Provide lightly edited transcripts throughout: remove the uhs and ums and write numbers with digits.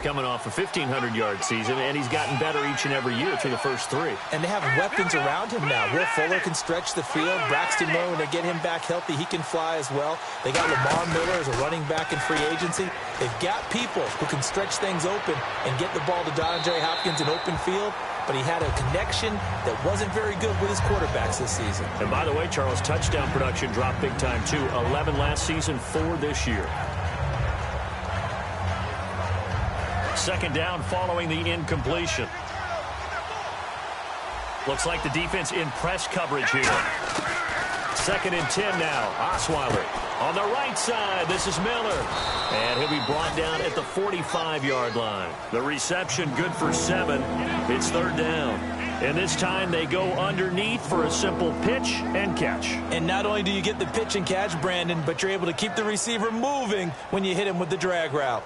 Coming off a 1,500-yard season, and he's gotten better each and every year through the first three. And they have weapons around him now. Will Fuller can stretch the field. Braxton Miller, when they get him back healthy, he can fly as well. They got Lamar Miller as a running back in free agency. They've got people who can stretch things open and get the ball to DeAndre Hopkins in open field. But he had a connection that wasn't very good with his quarterbacks this season. And by the way, Charles, touchdown production dropped big time, too. 11 last season, 4 this year. Second down following the incompletion. Looks like the defense in press coverage here. 2nd and 10 now. Osweiler on the right side. This is Miller. And he'll be brought down at the 45-yard line. The reception good for 7. It's 3rd down. And this time they go underneath for a simple pitch and catch. And not only do you get the pitch and catch, Brandon, but you're able to keep the receiver moving when you hit him with the drag route.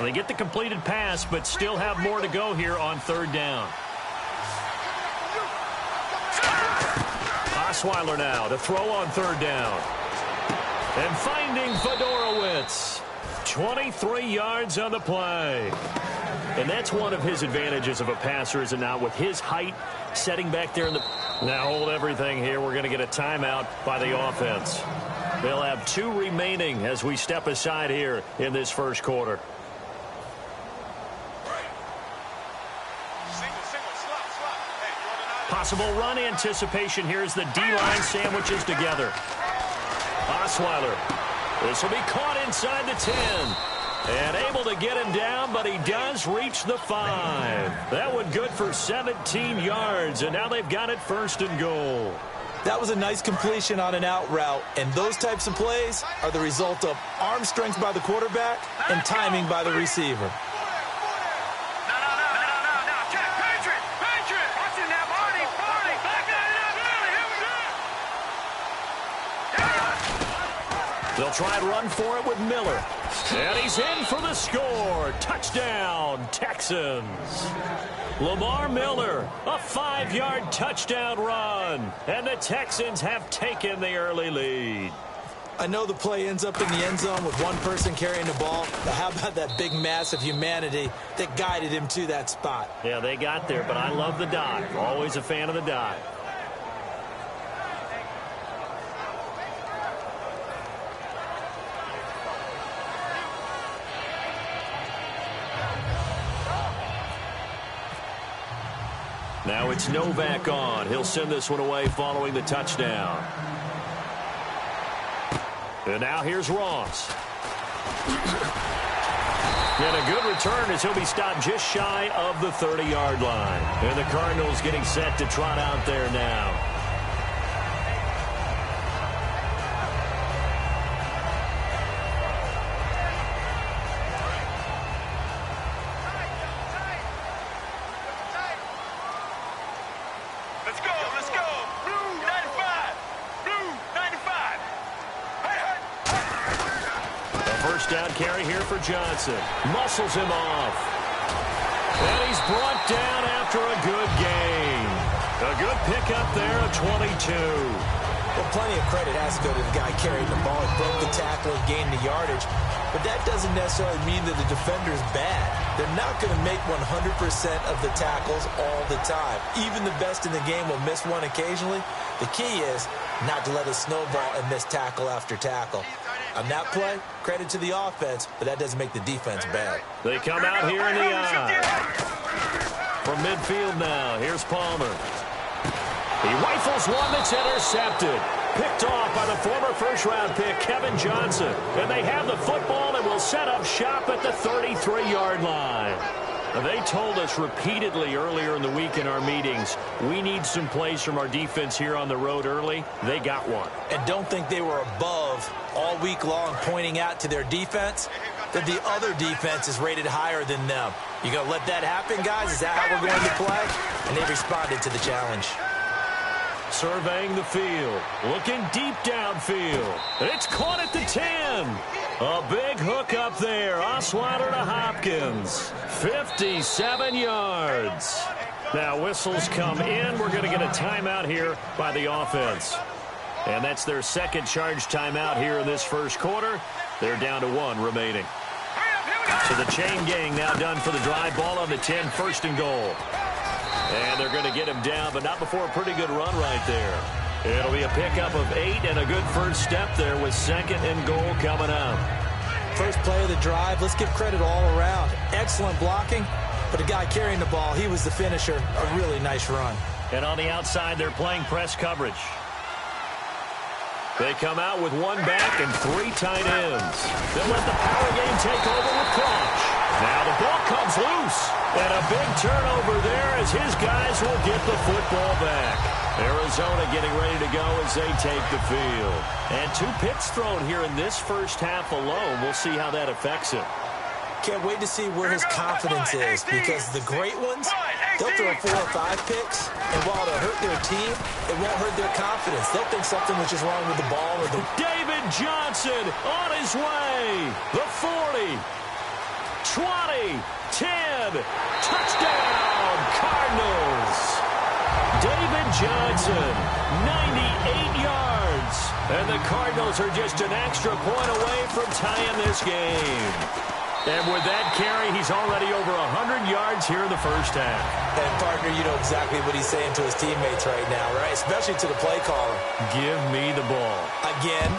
They get the completed pass, but still have more to go here on 3rd down. Osweiler now to throw on 3rd down. And finding Fedorowicz. 23 yards on the play. And that's one of his advantages of a passer, is it not? With his height, setting back there in the... Now hold everything here. We're going to get a timeout by the offense. They'll have 2 remaining as we step aside here in this first quarter. Possible run anticipation here as the D-line sandwiches together. Osweiler. This will be caught inside the 10. And able to get him down, but he does reach the 5. That one good for 17 yards, and now they've got it 1st and goal. That was a nice completion on an out route, and those types of plays are the result of arm strength by the quarterback and timing by the receiver. They'll try and run for it with Miller. And he's in for the score. Touchdown, Texans. Lamar Miller, a 5-yard touchdown run. And the Texans have taken the early lead. I know the play ends up in the end zone with one person carrying the ball, but how about that big mass of humanity that guided him to that spot? Yeah, they got there, but I love the dive. Always a fan of the dive. Now it's Novak on. He'll send this one away following the touchdown. And now here's Ross. And a good return as he'll be stopped just shy of the 30-yard line. And the Cardinals getting set to trot out there now. Down carry here for Johnson. Muscles him off. And he's brought down after a good gain. A good pickup there of 22. Well, plenty of credit has to go to the guy carrying the ball. He broke the tackle and gained the yardage. But that doesn't necessarily mean that the defender's bad. They're not going to make 100% of the tackles all the time. Even the best in the game will miss one occasionally. The key is not to let it snowball and miss tackle after tackle. On that play, credit to the offense, but that doesn't make the defense bad. They come out here in the eye. From midfield now, here's Palmer. He rifles one that's intercepted. Picked off by the former first-round pick, Kevin Johnson. And they have the football and will set up shop at the 33-yard line. They told us repeatedly earlier in the week in our meetings, we need some plays from our defense here on the road early. They got one. And don't think they were above all week long pointing out to their defense that the other defense is rated higher than them. You going to let that happen, guys? Is that how we're going to play? And they responded to the challenge. surveying the field, looking deep downfield. It's caught at the 10. A big hook up there. Osweiler to Hopkins. 57 yards. Now whistles come in. We're going to get a timeout here by the offense. And that's their second charge timeout here in this first quarter. They're down to 1 remaining. So the chain gang now done for the drive. Ball on the 10, first and goal. And they're going to get him down, but not before a pretty good run right there. It'll be a pickup of 8 and a good first step there with second and goal coming up. First play of the drive, let's give credit all around. Excellent blocking, but the guy carrying the ball, he was the finisher. A really nice run. And on the outside, they're playing press coverage. They come out with 1 back and 3 tight ends. They'll let the power game take over with Crouch. Now the ball comes loose. And a big turnover there as his guys will get the football back. Arizona getting ready to go as they take the field. And 2 picks thrown here in this first half alone. We'll see how that affects him. Can't wait to see where his confidence is, because the great ones, they'll throw 4 or 5 picks, and while it'll hurt their team, it won't hurt their confidence. They'll think something was just wrong with the ball. Or the David Johnson on his way. The 40, 20, 10, touchdown, Cardinals. David Johnson, 98 yards. And the Cardinals are just an extra point away from tying this game. And with that carry, he's already over 100 yards here in the first half. And, partner, you know exactly what he's saying to his teammates right now, right? Especially to the play caller. Give me the ball. Again,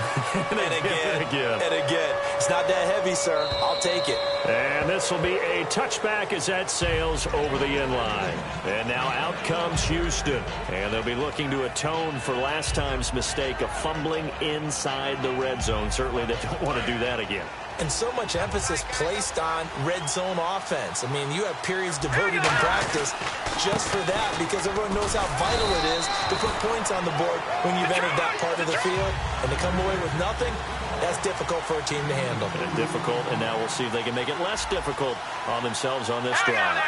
and again, and again. It's not that heavy, sir. I'll take it. And this will be a touchback as that sails over the end line. And now out comes Houston. And they'll be looking to atone for last time's mistake of fumbling inside the red zone. Certainly they don't want to do that again. And so much emphasis placed on red zone offense. I mean, you have periods devoted in practice just for that, because everyone knows how vital it is to put points on the board when you've entered that part of the field. And to come away with nothing, that's difficult for a team to handle. And difficult, and now we'll see if they can make it less difficult on themselves on this drive.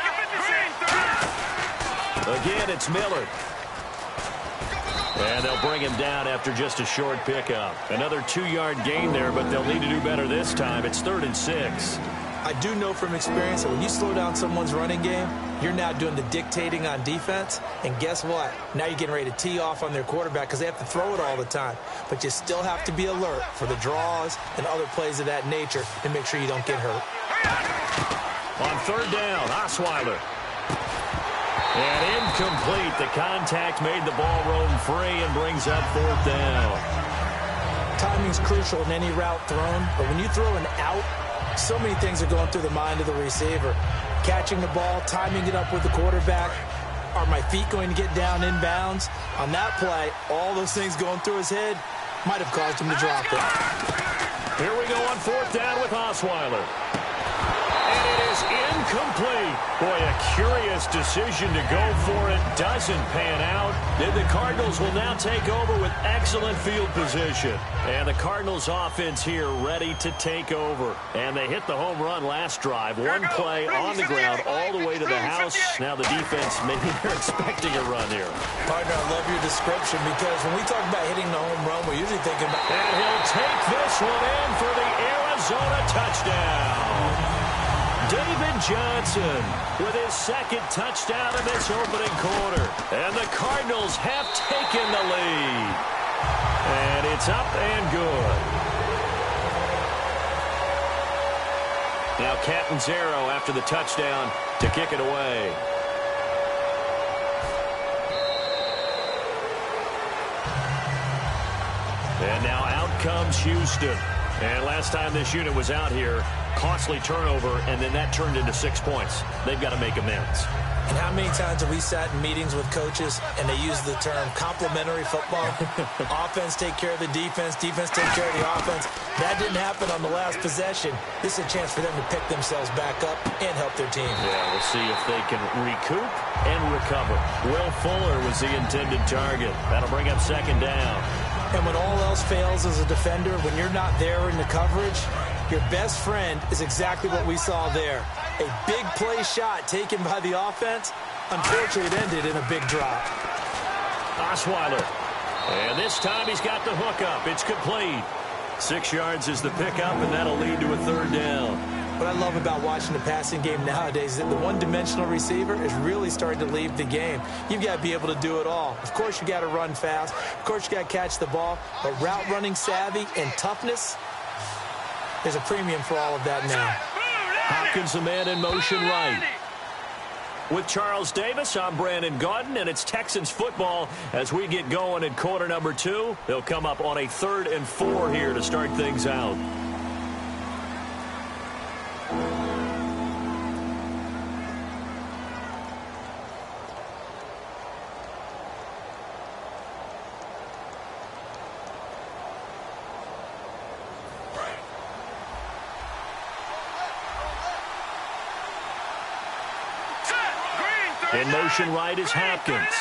Again, it's Miller. And they'll bring him down after just a short pickup. Another 2-yard gain there, but they'll need to do better this time. It's 3rd and 6. I do know from experience that when you slow down someone's running game, you're now doing the dictating on defense. And guess what? Now you're getting ready to tee off on their quarterback because they have to throw it all the time. But you still have to be alert for the draws and other plays of that nature and make sure you don't get hurt. On 3rd down, Osweiler. And incomplete. The contact made the ball roam free and brings up 4th down. Timing's crucial in any route thrown, but when you throw an out, so many things are going through the mind of the receiver. Catching the ball, timing it up with the quarterback. Are my feet going to get down inbounds? On that play, all those things going through his head might have caused him to drop it. Here we go on 4th down with Osweiler. And it is incomplete. Boy, a curious decision to go for it. Doesn't pan out. And the Cardinals will now take over with excellent field position. And the Cardinals offense here ready to take over. And they hit the home run last drive. 1 play on the ground all the way to the house. Now the defense, maybe they're expecting a run here. Partner, I love your description, because when we talk about hitting the home run, we're usually thinking about... And he'll take this one in for the Arizona touchdown. David Johnson with his 2nd touchdown in this opening quarter. And the Cardinals have taken the lead. And it's up and good. Now Catanzaro after the touchdown to kick it away. And now out comes Houston. And last time this unit was out here, costly turnover, and then that turned into 6 points. They've got to make amends. And how many times have we sat in meetings with coaches and they use the term complementary football? Offense take care of the defense, defense take care of the offense. That didn't happen on the last possession. This is a chance for them to pick themselves back up and help their team. Yeah, we'll see if they can recoup and recover. Will Fuller was the intended target. That'll bring up 2nd down. And when all else fails as a defender, when you're not there in the coverage, your best friend is exactly what we saw there. A big play shot taken by the offense. Unfortunately, it ended in a big drop. Osweiler. And this time he's got the hook up. It's complete. 6 yards is the pickup, and that'll lead to a third down. What I love about watching the passing game nowadays is that the one-dimensional receiver is really starting to leave the game. You've got to be able to do it all. Of course, you got to run fast. Of course, you got to catch the ball. But route running savvy and toughness, there's a premium for all of that now. Hopkins, the man in motion right. With Charles Davis, I'm Brandon Gaudin, and it's Texans football as we get going in quarter number 2. They'll come up on a 3rd and 4 here to start things out. In motion right is Hopkins.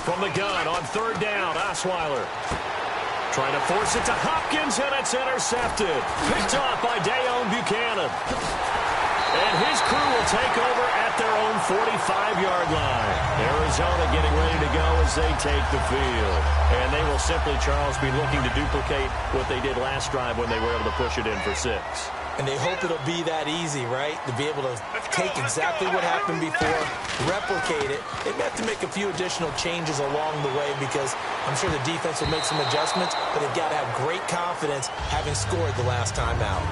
From the gun on 3rd down, Osweiler. Trying to force it to Hopkins, and it's intercepted. Picked off by Dayon Buchanan. And his crew will take over at their own 45-yard line. Arizona getting ready to go as they take the field. And they will simply, Charles, be looking to duplicate what they did last drive when they were able to push it in for 6. And they hope it'll be that easy, right? To be able to take exactly what happened before, replicate it. They may have to make a few additional changes along the way because I'm sure the defense will make some adjustments, but they've got to have great confidence having scored the last time out.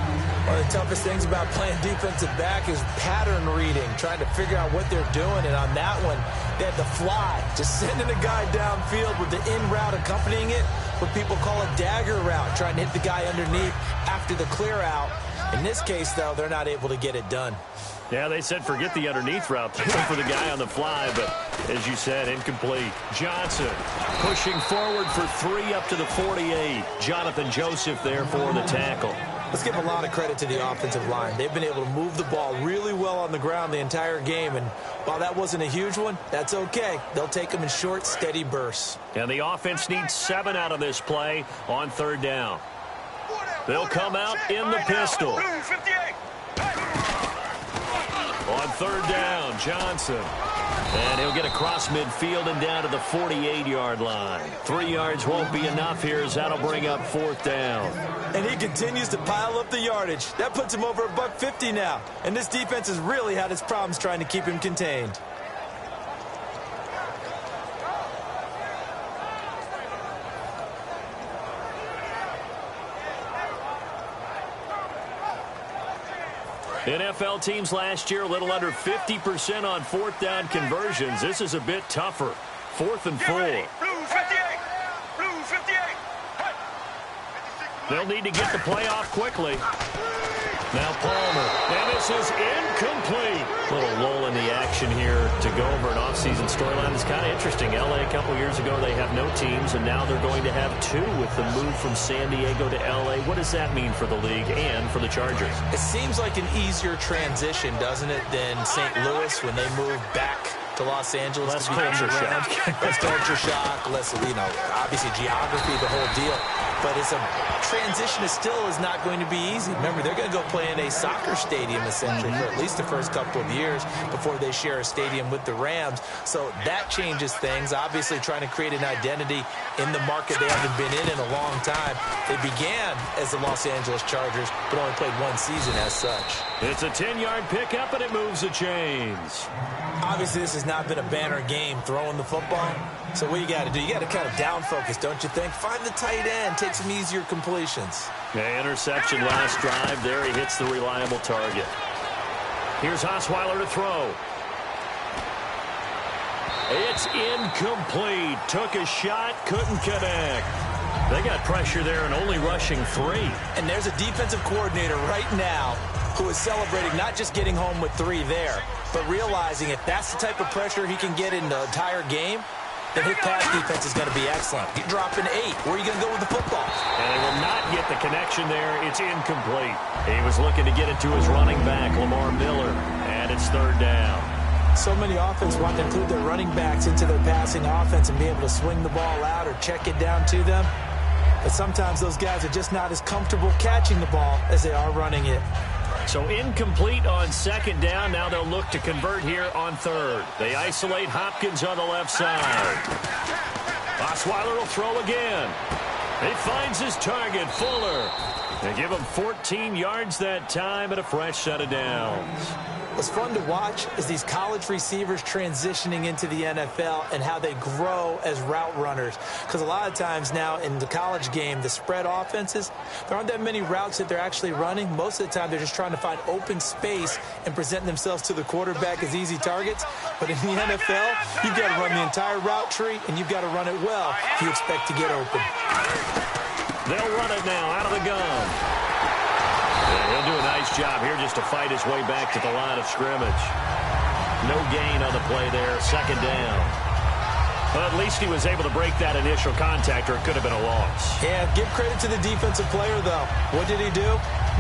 One of the toughest things about playing defensive back is pattern reading, trying to figure out what they're doing. And on that one, they had the fly, just sending a guy downfield with the in route accompanying it, what people call a dagger route, trying to hit the guy underneath after the clear out. In this case, though, they're not able to get it done. Yeah, they said forget the underneath route for the guy on the fly, but as you said, incomplete. Johnson pushing forward for 3 up to the 48. Jonathan Joseph there for the tackle. Let's give a lot of credit to the offensive line. They've been able to move the ball really well on the ground the entire game, and while that wasn't a huge one, that's okay. They'll take them in short, steady bursts. And the offense needs 7 out of this play on 3rd down. They'll come out in the pistol. On 3rd down, Johnson. And he'll get across midfield and down to the 48-yard line. 3 yards won't be enough here as that'll bring up 4th down. And he continues to pile up the yardage. That puts him over $150 now. And this defense has really had its problems trying to keep him contained. NFL teams last year a little under 50% on 4th down conversions. This is a bit tougher. 4th and 4. They'll need to get the play off quickly. Now Palmer. And this is incomplete. A little lull in the action here to go over an offseason storyline. It's kind of interesting. LA a couple years ago, they have no teams, and now they're going to have 2 with the move from San Diego to LA. What does that mean for the league and for the Chargers? It seems like an easier transition, doesn't it, than St. Louis when they moved back to Los Angeles. Less culture shock. Less culture shock, less, obviously geography, the whole deal. But it's a transition is not going to be easy. Remember, they're going to go play in a soccer stadium, essentially, for at least the first couple of years before they share a stadium with the Rams. So that changes things. Obviously, trying to create an identity in the market they haven't been in a long time. They began as the Los Angeles Chargers, but only played 1 season as such. It's a 10-yard pickup, and it moves the chains. Obviously, this has not been a banner game throwing the football. So what you got to do, you got to kind of down focus, don't you think? Find the tight end, take some easier completions. Yeah, interception last drive. There he hits the reliable target. Here's Osweiler to throw. It's incomplete. Took a shot, couldn't connect. They got pressure there and only rushing 3. And there's a defensive coordinator right now who is celebrating not just getting home with 3 there, but realizing if that's the type of pressure he can get in the entire game, then his pass defense is going to be excellent. You're dropping 8. Where are you going to go with the football? And they will not get the connection there. It's incomplete. He was looking to get it to his running back, Lamar Miller, and it's 3rd down. So many offenses want to include their running backs into their passing offense and be able to swing the ball out or check it down to them. But sometimes those guys are just not as comfortable catching the ball as they are running it. So incomplete on second down. Now they'll look to convert here on third. They isolate Hopkins on the left side. Osweiler will throw again. He finds his target, Fuller. They give him 14 yards that time and a fresh set of downs. What's fun to watch is these college receivers transitioning into the NFL and how they grow as route runners. Because a lot of times now in the college game, the spread offenses, there aren't that many routes that they're actually running. Most of the time, they're just trying to find open space and present themselves to the quarterback as easy targets. But in the NFL, you've got to run the entire route tree, and you've got to run it well if you expect to get open. They'll run it now out of the gun. And he'll do a nice job here just to fight his way back to the line of scrimmage. No gain on the play there, second down. But at least he was able to break that initial contact, or it could have been a loss. Yeah, give credit to the defensive player, though. What did he do?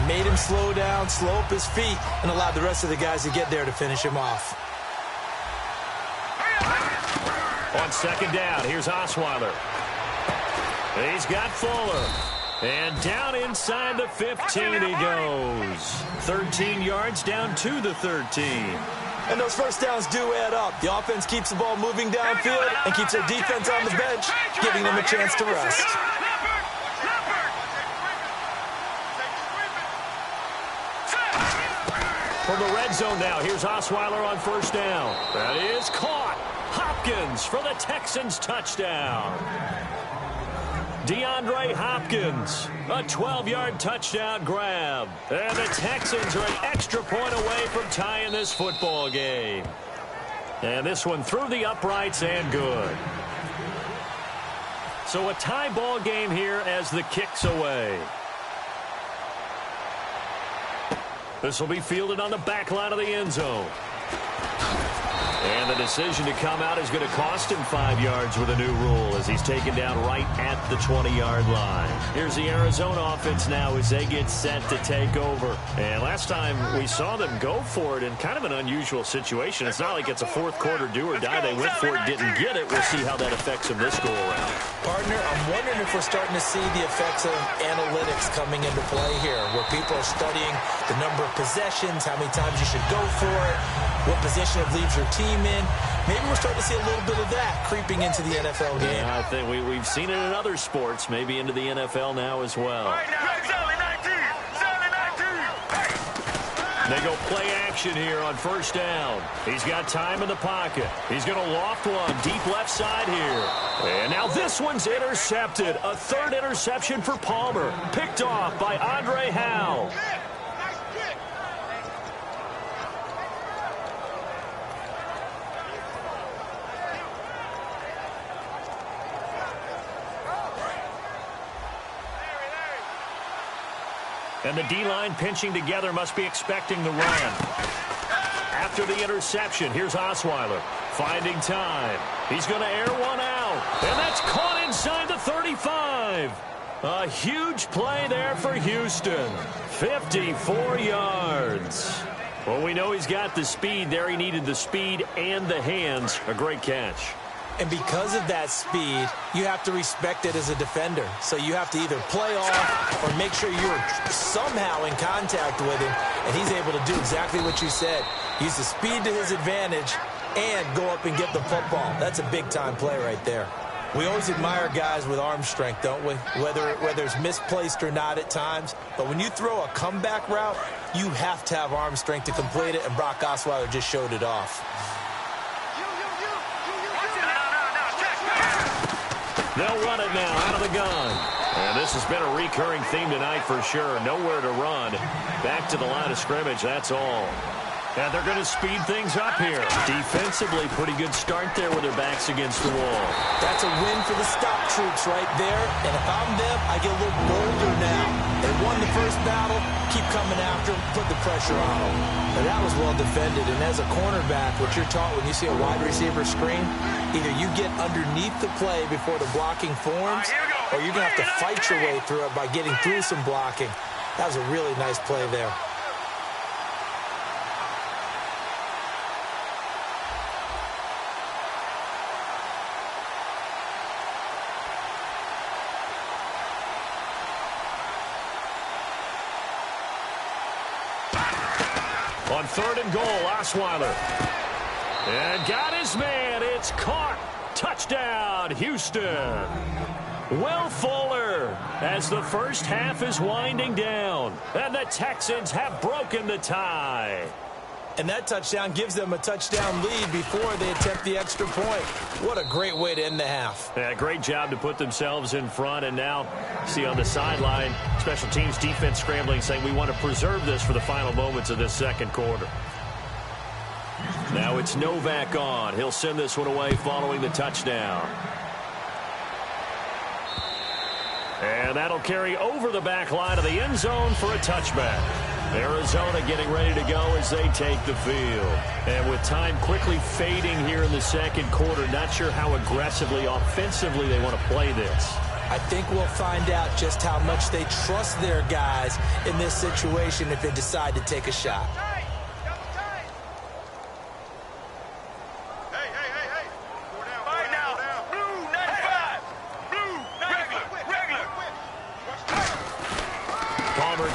Made him slow down, slow up his feet, and allowed the rest of the guys to get there to finish him off. On second down, here's Osweiler. He's got Fuller. And down inside the 15 he goes. 13 yards down to the 13. And those first downs do add up. The offense keeps the ball moving downfield and keeps their defense on the bench, giving them a chance to rest. From the red zone now, here's Osweiler on first down. That is caught. Hopkins for the Texans touchdown. DeAndre Hopkins, a 12-yard touchdown grab. And the Texans are an extra point away from tying this football game. And this one through the uprights and good. So a tie ball game here as the kick's away. This will be fielded on the back line of the end zone. And the decision to come out is going to cost him 5 yards with a new rule as he's taken down right at the 20-yard line. Here's the Arizona offense now as they get set to take over. And last time we saw them go for it in kind of an unusual situation. It's not like it's a fourth quarter do or die. They went for it, didn't get it. We'll see how that affects them this go-around. Partner, I'm wondering if we're starting to see the effects of analytics coming into play here, where people are studying the number of possessions, how many times you should go for it, what position it leaves your team in. Maybe we're starting to see a little bit of that creeping into the NFL game. Yeah, I think we've seen it in other sports, maybe into the NFL now as well. They go play action here on first down. He's got time in the pocket. He's going to loft one deep left side here. And now this one's intercepted. A third interception for Palmer. Picked off by Andre Howe. And the D-line pinching together must be expecting the run. After the interception, here's Osweiler finding time. He's going to air one out. And that's caught inside the 35. A huge play there for Houston. 54 yards. Well, we know he's got the speed there. He needed the speed and the hands. A great catch. And because of that speed, you have to respect it as a defender. So you have to either play off or make sure you're somehow in contact with him. And he's able to do exactly what you said. Use the speed to his advantage and go up and get the football. That's a big-time play right there. We always admire guys with arm strength, don't we? Whether it's misplaced or not at times. But when you throw a comeback route, you have to have arm strength to complete it, and Brock Osweiler just showed it off. They'll run it now out of the gun. And this has been a recurring theme tonight for sure. Nowhere to run. Back to the line of scrimmage, that's all. And they're going to speed things up here. Defensively, pretty good start there with their backs against the wall. That's a win for the stop troops right there. And if I'm them, I get a little bolder now. They won the first battle. Keep coming after them. Put the pressure on them. And that was well defended. And as a cornerback, what you're taught when you see a wide receiver screen, either you get underneath the play before the blocking forms, or you're going to have to fight your way through it by getting through some blocking. That was a really nice play there. On 3rd and goal, Osweiler. And got his man. It's caught. Touchdown, Houston. Will Fuller, as the first half is winding down, and the Texans have broken the tie. And that touchdown gives them a touchdown lead before they attempt the extra point. What a great way to end the half. Yeah, great job to put themselves in front. And now, see on the sideline, special teams defense scrambling, saying we want to preserve this for the final moments of this second quarter. Now it's Novak on. He'll send this one away following the touchdown. And that'll carry over the back line of the end zone for a touchback. Arizona getting ready to go as they take the field. And with time quickly fading here in the second quarter, not sure how aggressively, offensively they want to play this. I think we'll find out just how much they trust their guys in this situation if they decide to take a shot.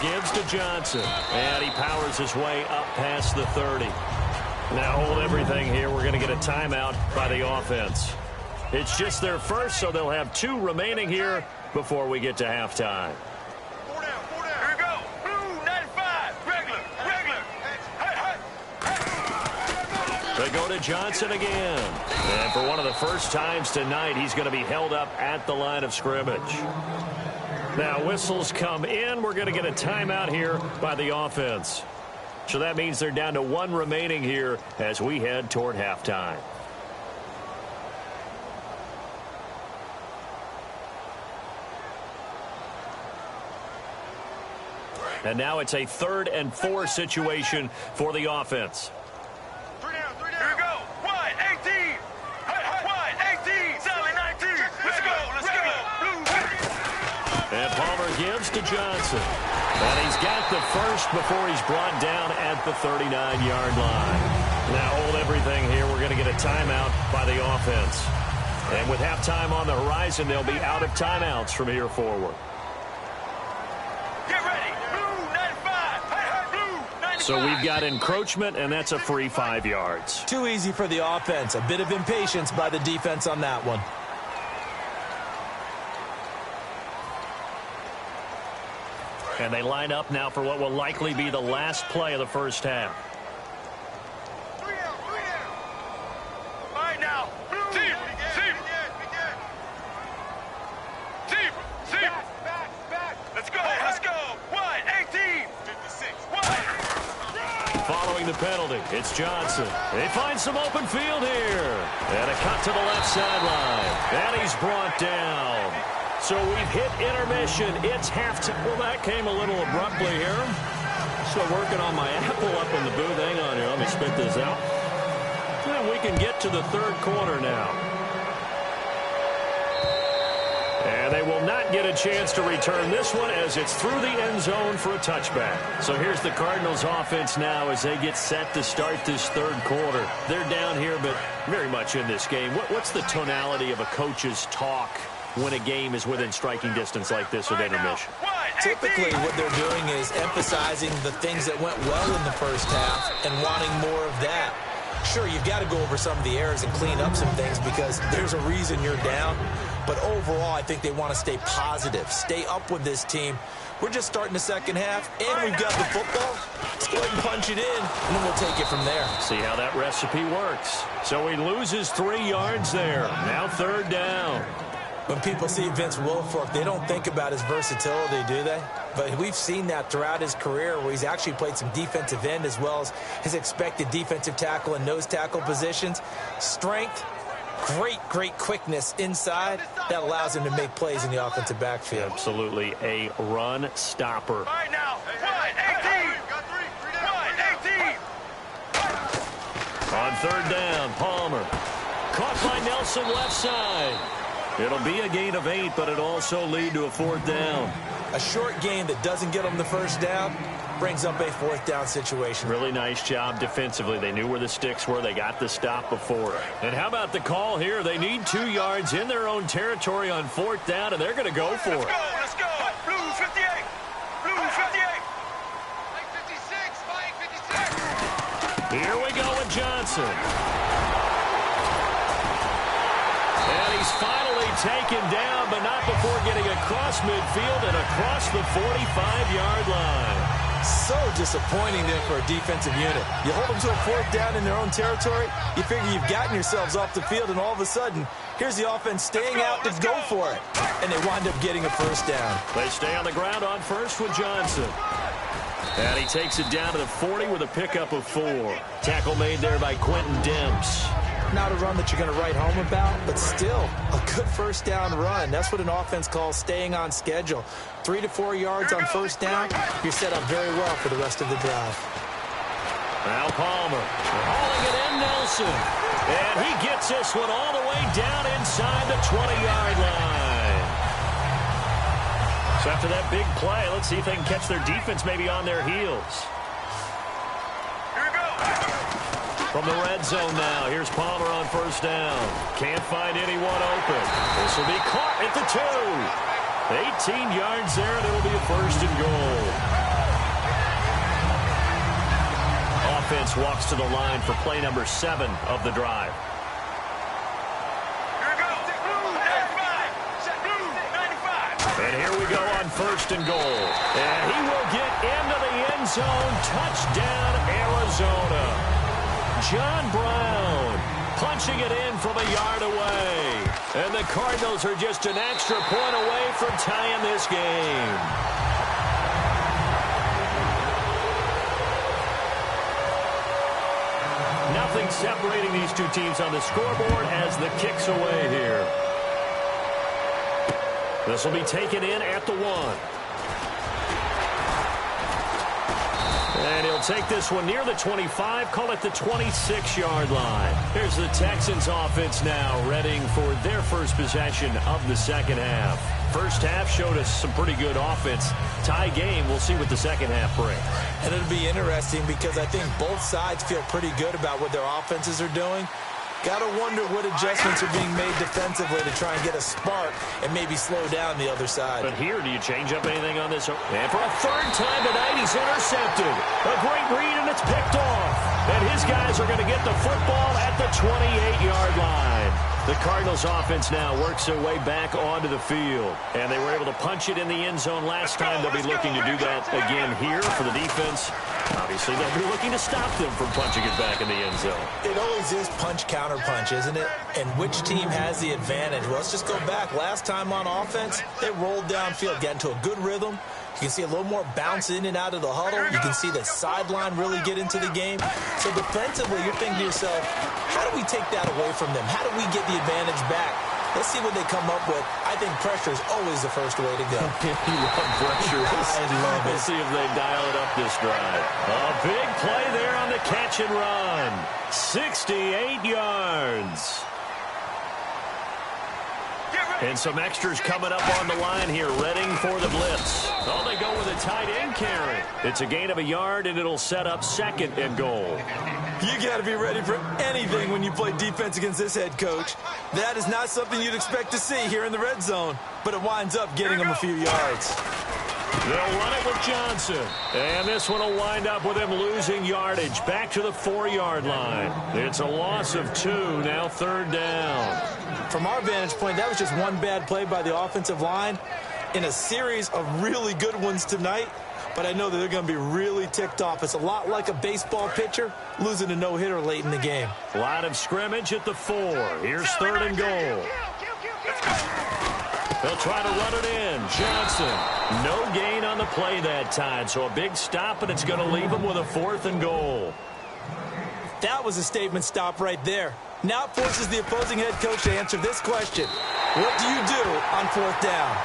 Gives to Johnson, and he powers his way up past the 30. Now hold everything here. We're going to get a timeout by the offense. It's just their first, so they'll have 2 remaining here before we get to halftime. 4 down, 4 down. Here we go. Blue 95. Regular. They go to Johnson again. And for one of the first times tonight, he's going to be held up at the line of scrimmage. Now, whistles come in. We're going to get a timeout here by the offense. So that means they're down to 1 remaining here as we head toward halftime. And now it's a 3rd and 4 situation for the offense. 3 down. Here we go. Wide 18. Wide 18. Solid 19. Let's go. And Palmer gives to Johnson. And he's got the first before he's brought down at the 39-yard line. Now hold everything here. We're going to get a timeout by the offense. And with halftime on the horizon, they'll be out of timeouts from here forward. Get ready. Blue 95. Blue 95. So we've got encroachment, and that's a free 5 yards. Too easy for the offense. A bit of impatience by the defense on that one. And they line up now for what will likely be the last play of the first half. 3 down. All right, now. Team. Back. Let's go. Wide 18. 56. Wide. Following the penalty, it's Johnson. They find some open field here. And a cut to the left sideline. And he's brought down. So we've hit intermission. It's halftime. Well, that came a little abruptly here. Still working on my apple up in the booth. Hang on here. Let me spit this out. And we can get to the 3rd quarter now. And they will not get a chance to return this one as it's through the end zone for a touchback. So here's the Cardinals offense now as they get set to start this 3rd quarter. They're down here, but very much in this game. What's the tonality of a coach's talk when a game is within striking distance like this with intermission? Typically, what they're doing is emphasizing the things that went well in the first half and wanting more of that. Sure, you've got to go over some of the errors and clean up some things because there's a reason you're down. But overall, I think they want to stay positive, stay up with this team. We're just starting the second half, and we've got the football. Let's go ahead and punch it in, and then we'll take it from there. See how that recipe works. So he loses 3 yards there. Now 3rd down. When people see Vince Wilfork, they don't think about his versatility, do they? But we've seen that throughout his career where he's actually played some defensive end as well as his expected defensive tackle and nose tackle positions. Strength, great quickness inside. That allows him to make plays in the offensive backfield. Absolutely a run stopper. All right, now. Wide 18. Got 3 down. Wide 18. On 3rd down, Palmer. Caught by Nelson left side. It'll be a gain of 8, but it'll also lead to a 4th down. A short gain that doesn't get them the first down brings up a 4th down situation. Really nice job defensively. They knew where the sticks were. They got the stop before. And how about the call here? They need 2 yards in their own territory on 4th down, and they're going to go for it. Let's go. Blue 58. Blue 58. 56. 56. Here we go with Johnson. And he's finally taken down, but not before getting across midfield and across the 45-yard line. So disappointing then for a defensive unit. You hold them to a fourth down in their own territory, you figure you've gotten yourselves off the field, and all of a sudden, here's the offense staying out to go for it. And they wind up getting a first down. They stay on the ground on first with Johnson. And he takes it down to the 40 with a pickup of 4. Tackle made there by Quentin Demps. Not a run that you're going to write home about, but still a good first down run. That's what an offense calls staying on schedule. 3 to 4 yards on first down, you're set up very well for the rest of the drive. Now Palmer hauling it in, Nelson. And he gets this one all the way down inside the 20-yard line. So after that big play, let's see if they can catch their defense maybe on their heels. Here we go. From the red zone now, here's Palmer on first down. Can't find anyone open. This will be caught at the 2. 18 yards there, and it'll be a first and goal. Offense walks to the line for play number 7 of the drive. Here we go. Blue 95. Blue 95. And here we go on first and goal. And he will get into the end zone. Touchdown, Arizona. John Brown punching it in from a yard away. And the Cardinals are just an extra point away from tying this game. Nothing separating these two teams on the scoreboard as the kick's away here. This will be taken in at the 1. And he'll take this one near the 25, call it the 26-yard line. Here's the Texans offense now, readying for their first possession of the second half. First half showed us some pretty good offense. Tie game, we'll see what the second half brings. And it'll be interesting because I think both sides feel pretty good about what their offenses are doing. Got to wonder what adjustments are being made defensively to try and get a spark and maybe slow down the other side. But here, do you change up anything on this? And for a third time tonight, he's intercepted. A great read, and it's picked off. And his guys are going to get the football at the 28-yard line. The Cardinals offense now works their way back onto the field. And they were able to punch it in the end zone last time. They'll be looking to do that again here for the defense. Obviously, they'll be looking to stop them from punching it back in the end zone. It always is punch-counter-punch, isn't it? And which team has the advantage? Well, let's just go back. Last time on offense, they rolled downfield, got into a good rhythm. You can see a little more bounce in and out of the huddle. You can see the sideline really get into the game. So defensively, you're thinking to yourself, how do we take that away from them? How do we get the advantage back? Let's see what they come up with. I think pressure is always the first way to go. You love pressure. I love it. We'll see if they dial it up this drive. A big play there on the catch and run. 68 yards. And some extras coming up on the line here, readying for the blitz. Oh, they go with a tight end carry. It's a gain of a yard, and it'll set up second and goal. You got to be ready for anything when you play defense against this head coach. That is not something you'd expect to see here in the red zone, but it winds up getting them a few yards. They'll run it with Johnson. And this one will wind up with him losing yardage back to the 4-yard line. It's a loss of 2, now third down. From our vantage point, that was just one bad play by the offensive line in a series of really good ones tonight. But I know that they're going to be really ticked off. It's a lot like a baseball pitcher losing a no-hitter late in the game. Line of scrimmage at the 4. Here's third and goal. They'll try to run it in. Johnson, no gain on the play that time. So a big stop, and it's going to leave them with a 4th and goal. That was a statement stop right there. Now it forces the opposing head coach to answer this question. What do you do on 4th down?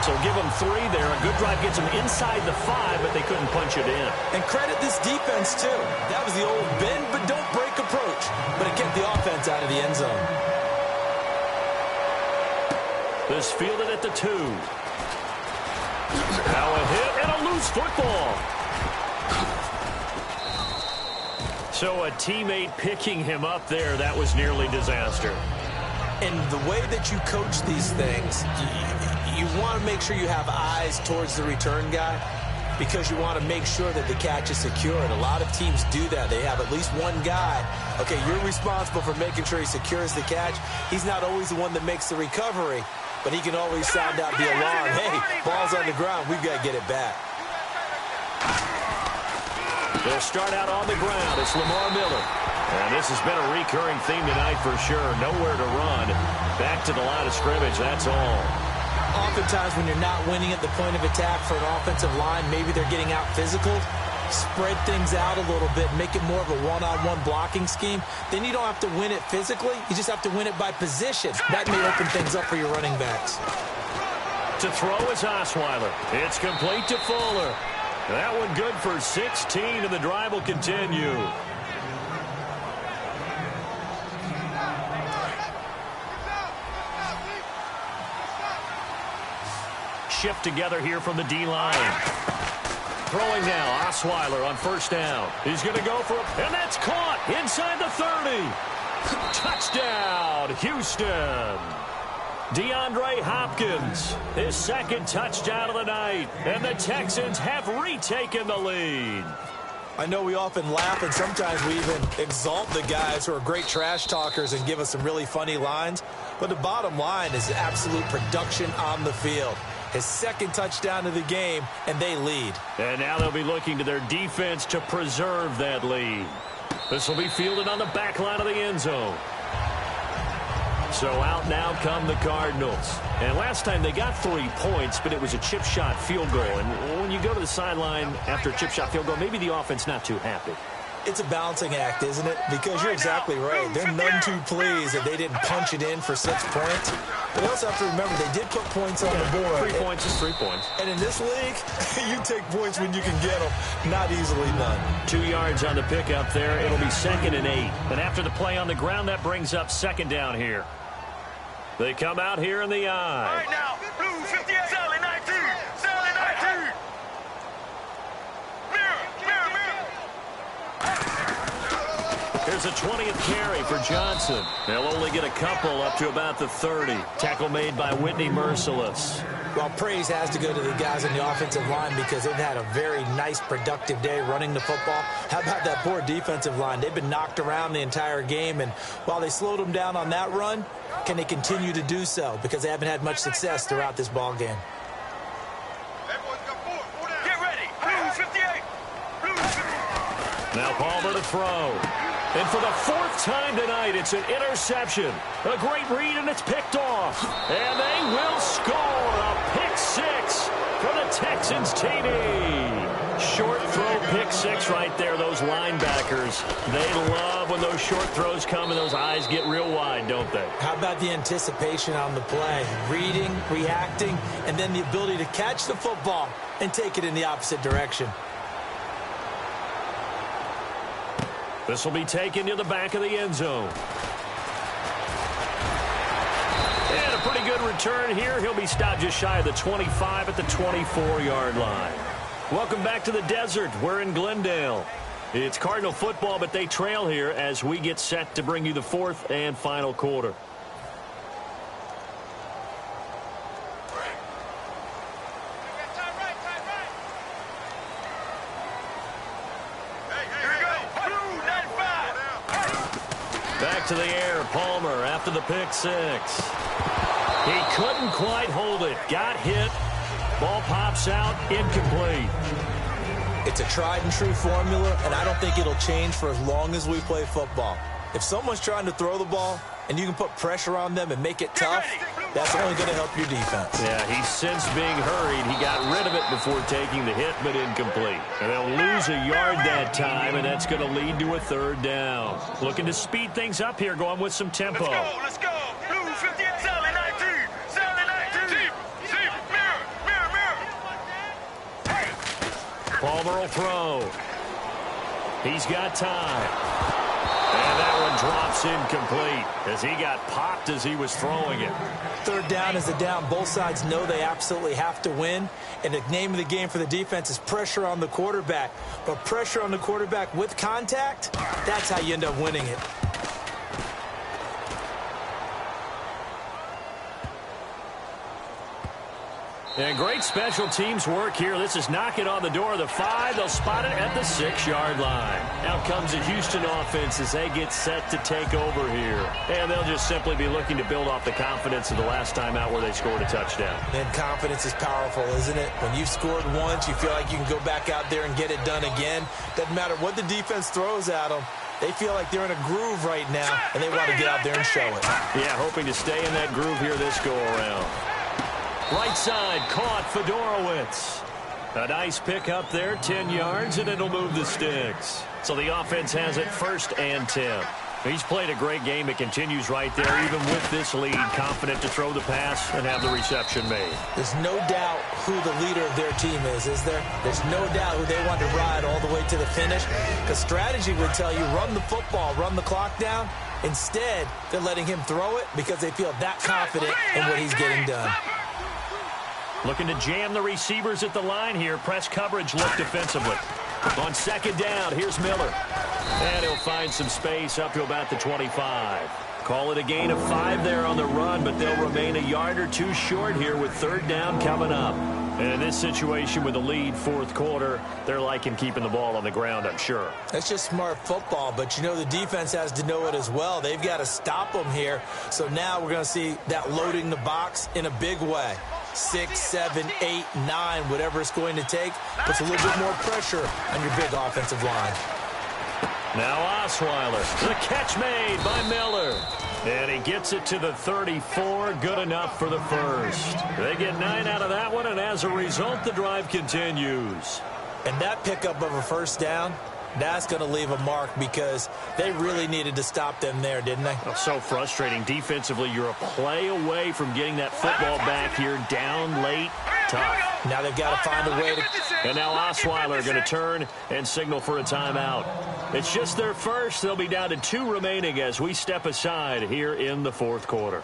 So give them 3 there. A good drive gets them inside the 5, but they couldn't punch it in. And credit this defense, too. That was the old bend but don't break approach. But it kept the offense out of the end zone. This fielded at the 2. Now a hit and a loose football. So a teammate picking him up there, that was nearly disaster. And the way that you coach these things, you want to make sure you have eyes towards the return guy. because you want to make sure that the catch is secured. A lot of teams do that. They have at least one guy. Okay, you're responsible for making sure he secures the catch. He's not always the one that makes the recovery, but he can always sound out the alarm. Hey, ball's on the ground. We've got to get it back. They'll start out on the ground. It's Lamar Miller. And this has been a recurring theme tonight for sure. Nowhere to run. Back to the line of scrimmage, that's all. Oftentimes when you're not winning at the point of attack for an offensive line, maybe they're getting out physical. Spread things out a little bit, make it more of a one-on-one blocking scheme. Then you don't have to win it physically. You just have to win it by position. That may open things up for your running backs. To throw is Osweiler. It's complete to Fuller. That one good for 16, and the drive will continue. Shift together here from the D-line. Throwing now, Osweiler on first down. He's going to go for it, and that's caught inside the 30. Touchdown, Houston. DeAndre Hopkins, his second touchdown of the night, and the Texans have retaken the lead. I know we often laugh, and sometimes we even exalt the guys who are great trash talkers and give us some really funny lines, but the bottom line is absolute production on the field. His second touchdown of the game, and they lead. And now they'll be looking to their defense to preserve that lead. This will be fielded on the back line of the end zone. So out now come the Cardinals. And last time they got 3 points, but it was a chip shot field goal. And when you go to the sideline after a chip shot field goal, maybe the offense not too happy. It's a balancing act, isn't it? Because you're exactly right. They're none too pleased that they didn't punch it in for 6 points. But you also have to remember they did put points on the board. 3 points is 3 points. And in this league, you take points when you can get them. Not easily done. 2 yards on the pickup there. It'll be 2nd and 8. And after the play on the ground, that brings up 2nd down here. They come out here in the eye. All right now, blue 58, Sally 19, Sally 19. Here's a 20th carry for Johnson. They'll only get a couple up to about the 30. Tackle made by Whitney Merciless. Well, praise has to go to the guys on the offensive line because they've had a very nice, productive day running the football. How about that poor defensive line? They've been knocked around the entire game, and while they slowed them down on that run, can they continue to do so? Because they haven't had much success throughout this ball game. Get ready, blue 58, blue 58. Now Palmer to throw. And for the 4th time tonight, it's an interception. A great read, and it's picked off. And they will score a pick 6 for the Texans TD. Short throw pick 6 right there. Those linebackers, they love when those short throws come and those eyes get real wide, don't they? How about the anticipation on the play? Reading, reacting, and then the ability to catch the football and take it in the opposite direction. This will be taken to the back of the end zone. And a pretty good return here. He'll be stopped just shy of the 25 at the 24-yard line. Welcome back to the desert. We're in Glendale. It's Cardinal football, but they trail here as we get set to bring you the 4th and final quarter. Back to the air, Palmer after the pick 6. He couldn't quite hold it. Got hit. Ball pops out, incomplete. It's a tried and true formula, and I don't think it'll change for as long as we play football. If someone's trying to throw the ball and you can put pressure on them and make it tough, that's only going to help your defense. Yeah, he's since being hurried. He got rid of it before taking the hit, but incomplete. And they'll lose a yard that time, and that's going to lead to a 3rd down. Looking to speed things up here, going with some tempo. Let's go. Blue 58, Sally 19, Sally 19. See, mirror. Palmer will throw. He's got time. And that one drops incomplete as he got popped as he was throwing it. 3rd down is the down. Both sides know they absolutely have to win. And the name of the game for the defense is pressure on the quarterback. But pressure on the quarterback with contact, that's how you end up winning it. And great special teams work here. This is knocking on the door of the 5. They'll spot it at the 6-yard line. Out comes the Houston offense as they get set to take over here. And they'll just simply be looking to build off the confidence of the last time out where they scored a touchdown. And confidence is powerful, isn't it? When you've scored once, you feel like you can go back out there and get it done again. Doesn't matter what the defense throws at them. They feel like they're in a groove right now, and they want to get out there and show it. Yeah, hoping to stay in that groove here this go-around. Right side, caught Fedorowicz. A nice pick up there, 10 yards, and it'll move the sticks. So the offense has it 1st and 10. He's played a great game. It continues right there, even with this lead, confident to throw the pass and have the reception made. There's no doubt who the leader of their team is there? There's no doubt who they want to ride all the way to the finish. Because strategy would tell you, run the football, run the clock down. Instead, they're letting him throw it because they feel that confident in what he's getting done. Looking to jam the receivers at the line here. Press coverage look defensively. On 2nd down, here's Miller. And he'll find some space up to about the 25. Call it a gain of 5 there on the run, but they'll remain a yard or 2 short here with 3rd down coming up. And in this situation with the lead 4th quarter, they're liking keeping the ball on the ground, I'm sure. That's just smart football, but you know the defense has to know it as well. They've got to stop them here. So now we're going to see that loading the box in a big way. 6, 7, 8, 9, whatever it's going to take, puts a little bit more pressure on your big offensive line. Now Osweiler, the catch made by Miller. And he gets it to the 34, good enough for the 1st. They get 9 out of that one, and as a result, the drive continues. And that pickup of a 1st down, that's going to leave a mark because they really needed to stop them there, didn't they? Oh, so frustrating. Defensively, you're a play away from getting that football back here down late. Tough. Now they've got to find a way to... And now Osweiler going to turn and signal for a timeout. It's just their 1st. They'll be down to 2 remaining as we step aside here in the 4th quarter.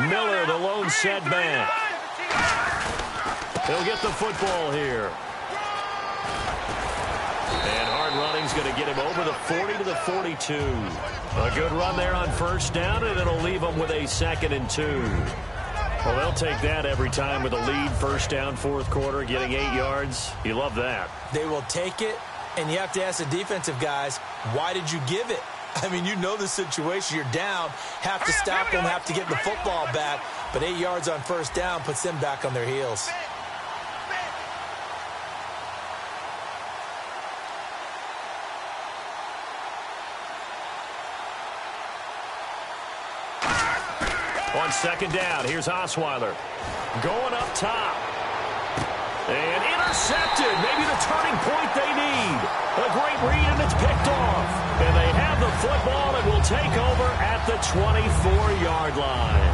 Miller, the lone setback. He'll get the football here. And hard running's going to get him over the 40 to the 42. A good run there on 1st down, and it'll leave them with a 2nd and 2. Well, they'll take that every time with a lead, 1st down, 4th quarter, getting 8 yards. You love that. They will take it, and you have to ask the defensive guys, why did you give it? I mean, you know the situation. You're down, have to stop them, have to get the football back. But 8 yards on 1st down puts them back on their heels. On 2nd down, here's Osweiler. Going up top. And intercepted. Maybe the turning point they need. A great read, and it's picked off. And they have the football and will take over at the 24-yard line.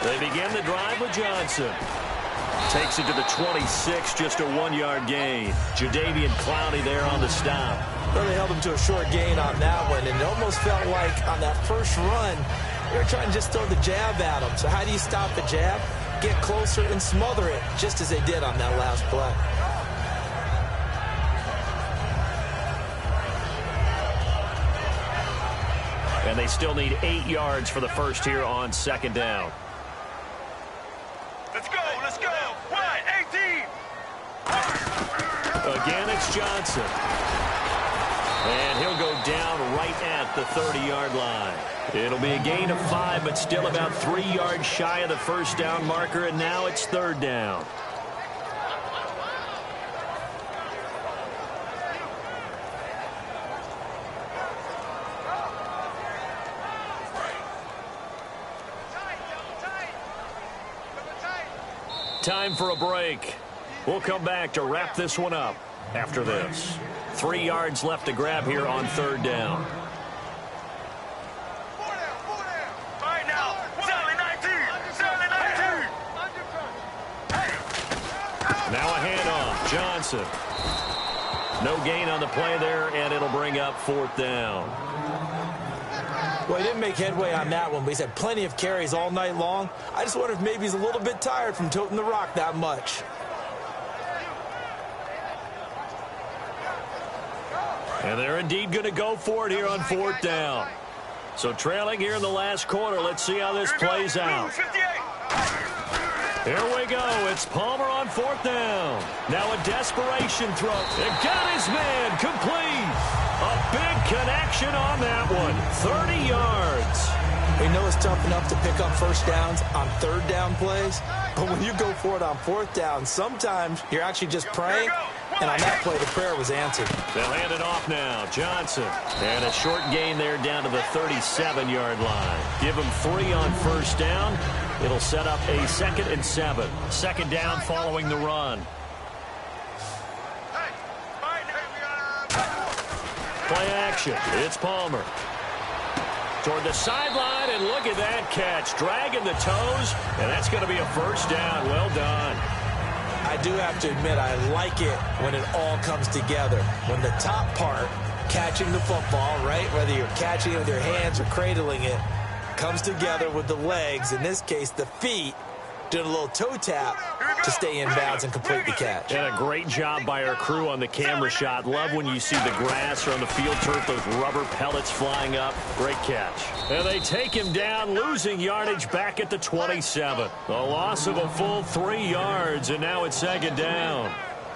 They begin the drive with Johnson. Takes it to the 26, just a 1-yard gain. Jadeveon Clowney there on the stop. Well, they held him to a short gain on that one, and it almost felt like on that first run, they were trying to just throw the jab at him. So how do you stop the jab? Get closer and smother it, just as they did on that last play. And they still need 8 yards for the 1st here on 2nd down. Let's go, let's go. Wide, 18. Again, it's Johnson. And he'll go down right at the 30-yard line. It'll be a gain of 5, but still about 3 yards shy of the 1st down marker, and now it's 3rd down. Time for a break. We'll come back to wrap this one up after this. 3 yards left to grab here on 3rd down. All right, now, Sally 19. Sally 19. Now a handoff. Johnson. No gain on the play there, and it'll bring up 4th down. Well, he didn't make headway on that one, but he's had plenty of carries all night long. I just wonder if maybe he's a little bit tired from toting the rock that much. And they're indeed going to go for it here on 4th down. So trailing here in the last quarter. Let's see how this plays out. Here we go. It's Palmer on 4th down. Now a desperation throw. It got his man complete. A big connection on that one. 30 yards. We know it's tough enough to pick up first downs on 3rd down plays, but when you go for it on 4th down, sometimes you're actually just praying, and on that play, the prayer was answered. They'll hand it off now. Johnson. And a short gain there down to the 37-yard line. Give him 3 on first down. It'll set up a 2nd and 7. 2nd down following the run. Play action. It's Palmer. Toward the sideline, and look at that catch. Dragging the toes, and that's going to be a first down. Well done. I do have to admit, I like it when it all comes together. When the top part, catching the football, right, whether you're catching it with your hands or cradling it, comes together with the legs, in this case the feet, doing a little toe tap to stay in bounds and complete the catch. And a great job by our crew on the camera shot. Love when you see the grass or on the field turf, those rubber pellets flying up. Great catch. And they take him down, losing yardage back at the 27. A loss of a full 3 yards, and now it's 2nd down.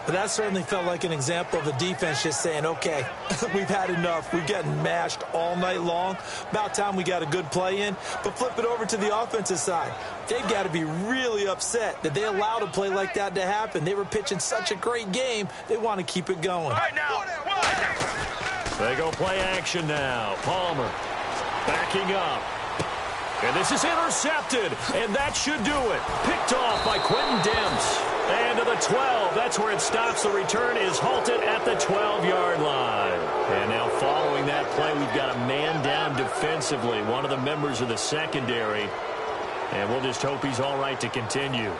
But that certainly felt like an example of the defense just saying, okay, we've had enough. We've gotten mashed all night long. About time we got a good play in. But flip it over to the offensive side. They've got to be really upset that they allowed a play like that to happen. They were pitching such a great game, they want to keep it going. Right now. They go play action now. Palmer backing up. And this is intercepted, and that should do it. Picked off by Quentin Demps. And to the 12, that's where it stops. The return is halted at the 12-yard line. And now following that play, we've got a man down defensively, one of the members of the secondary. And we'll just hope he's all right to continue.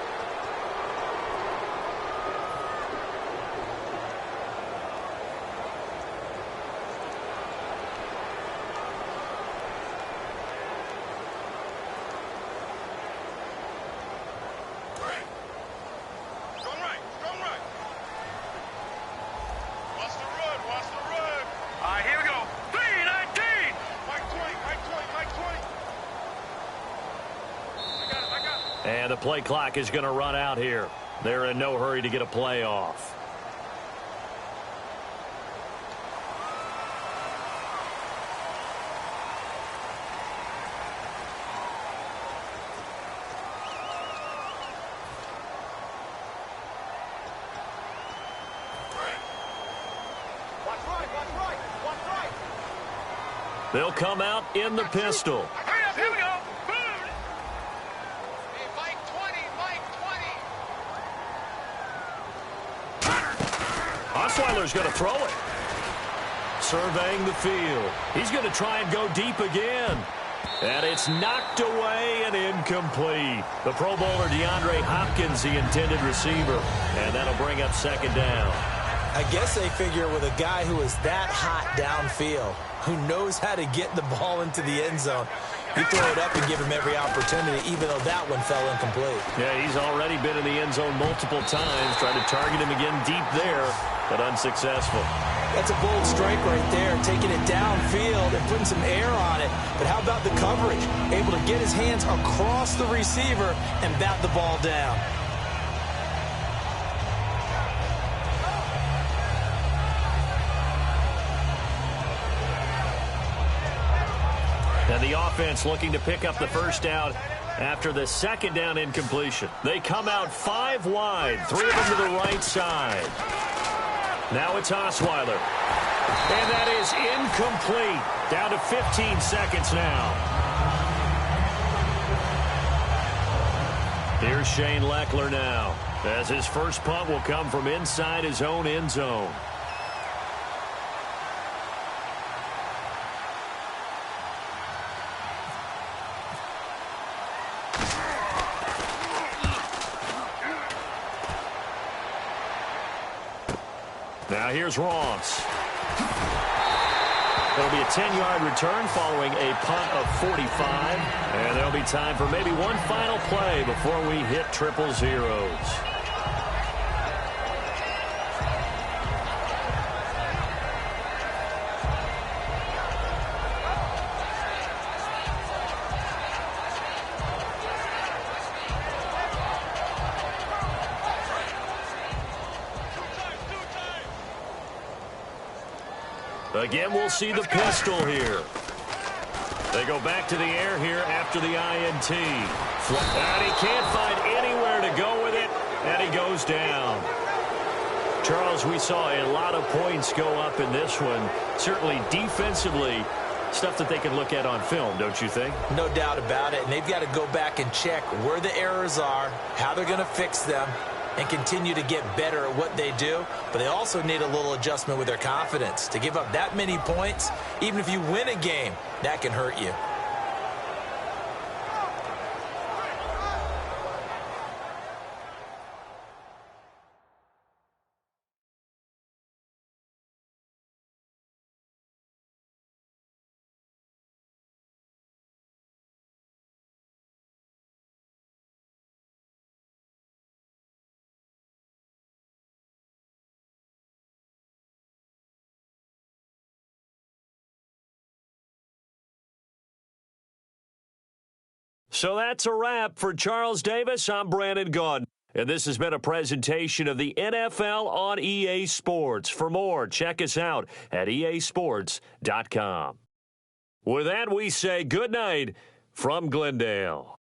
And the play clock is going to run out here. They're in no hurry to get a play off. They'll come out in the pistol. Here we go. Osweiler's going to throw it. Surveying the field. He's going to try and go deep again. And it's knocked away and incomplete. The Pro Bowler DeAndre Hopkins, the intended receiver. And that'll bring up 2nd down. I guess they figure with a guy who is that hot downfield, who knows how to get the ball into the end zone, you throw it up and give him every opportunity, even though that one fell incomplete. Yeah, he's already been in the end zone multiple times. Tried to target him again deep there, but unsuccessful. That's a bold strike right there, taking it downfield and putting some air on it. But how about the coverage? Able to get his hands across the receiver and bat the ball down. And the offense looking to pick up the first down after the 2nd down incompletion. They come out 5 wide, 3 of them to the right side. Now it's Osweiler. And that is incomplete. Down to 15 seconds now. Here's Shane Leckler now, as his first punt will come from inside his own end zone. Now here's Ross. It'll be a 10-yard return following a punt of 45. And there'll be time for maybe one final play before we hit triple zeros. Again, we'll see the pistol here. They go back to the air here after the INT. And he can't find anywhere to go with it, and he goes down. Charles, we saw a lot of points go up in this one. Certainly defensively, stuff that they can look at on film, don't you think? No doubt about it, and they've got to go back and check where the errors are, how they're going to fix them, and continue to get better at what they do. But they also need a little adjustment with their confidence. To give up that many points, even if you win a game, that can hurt you. So that's a wrap for Charles Davis. I'm Brandon Gaudin, and this has been a presentation of the NFL on EA Sports. For more, check us out at easports.com. With that, we say good night from Glendale.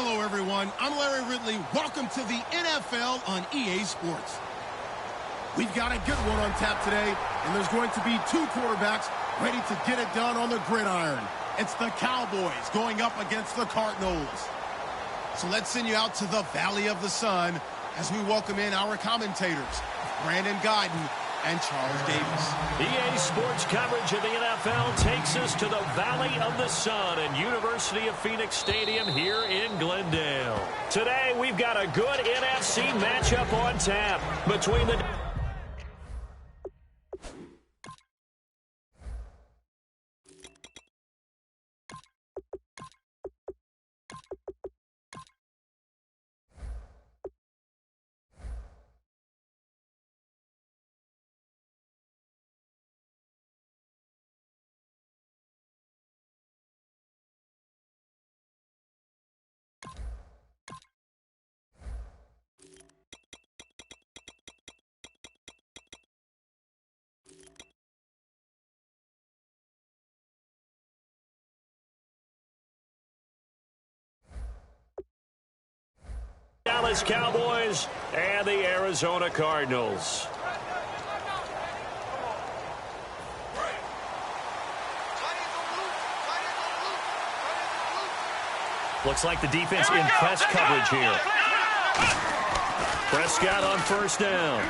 Hello, everyone. I'm Larry Ridley. Welcome to the NFL on EA Sports. We've got a good one on tap today, and there's going to be two quarterbacks ready to get it done on the gridiron. It's the Cowboys going up against the Cardinals. So let's send you out to the Valley of the Sun as we welcome in our commentators, Brandon Guyton and Charles Davis. EA Sports coverage of the NFL takes us to the Valley of the Sun and University of Phoenix Stadium here in Glendale. Today, we've got a good NFC matchup on tap between the... Dallas Cowboys and the Arizona Cardinals. Looks like the defense in press coverage here. Prescott on first down.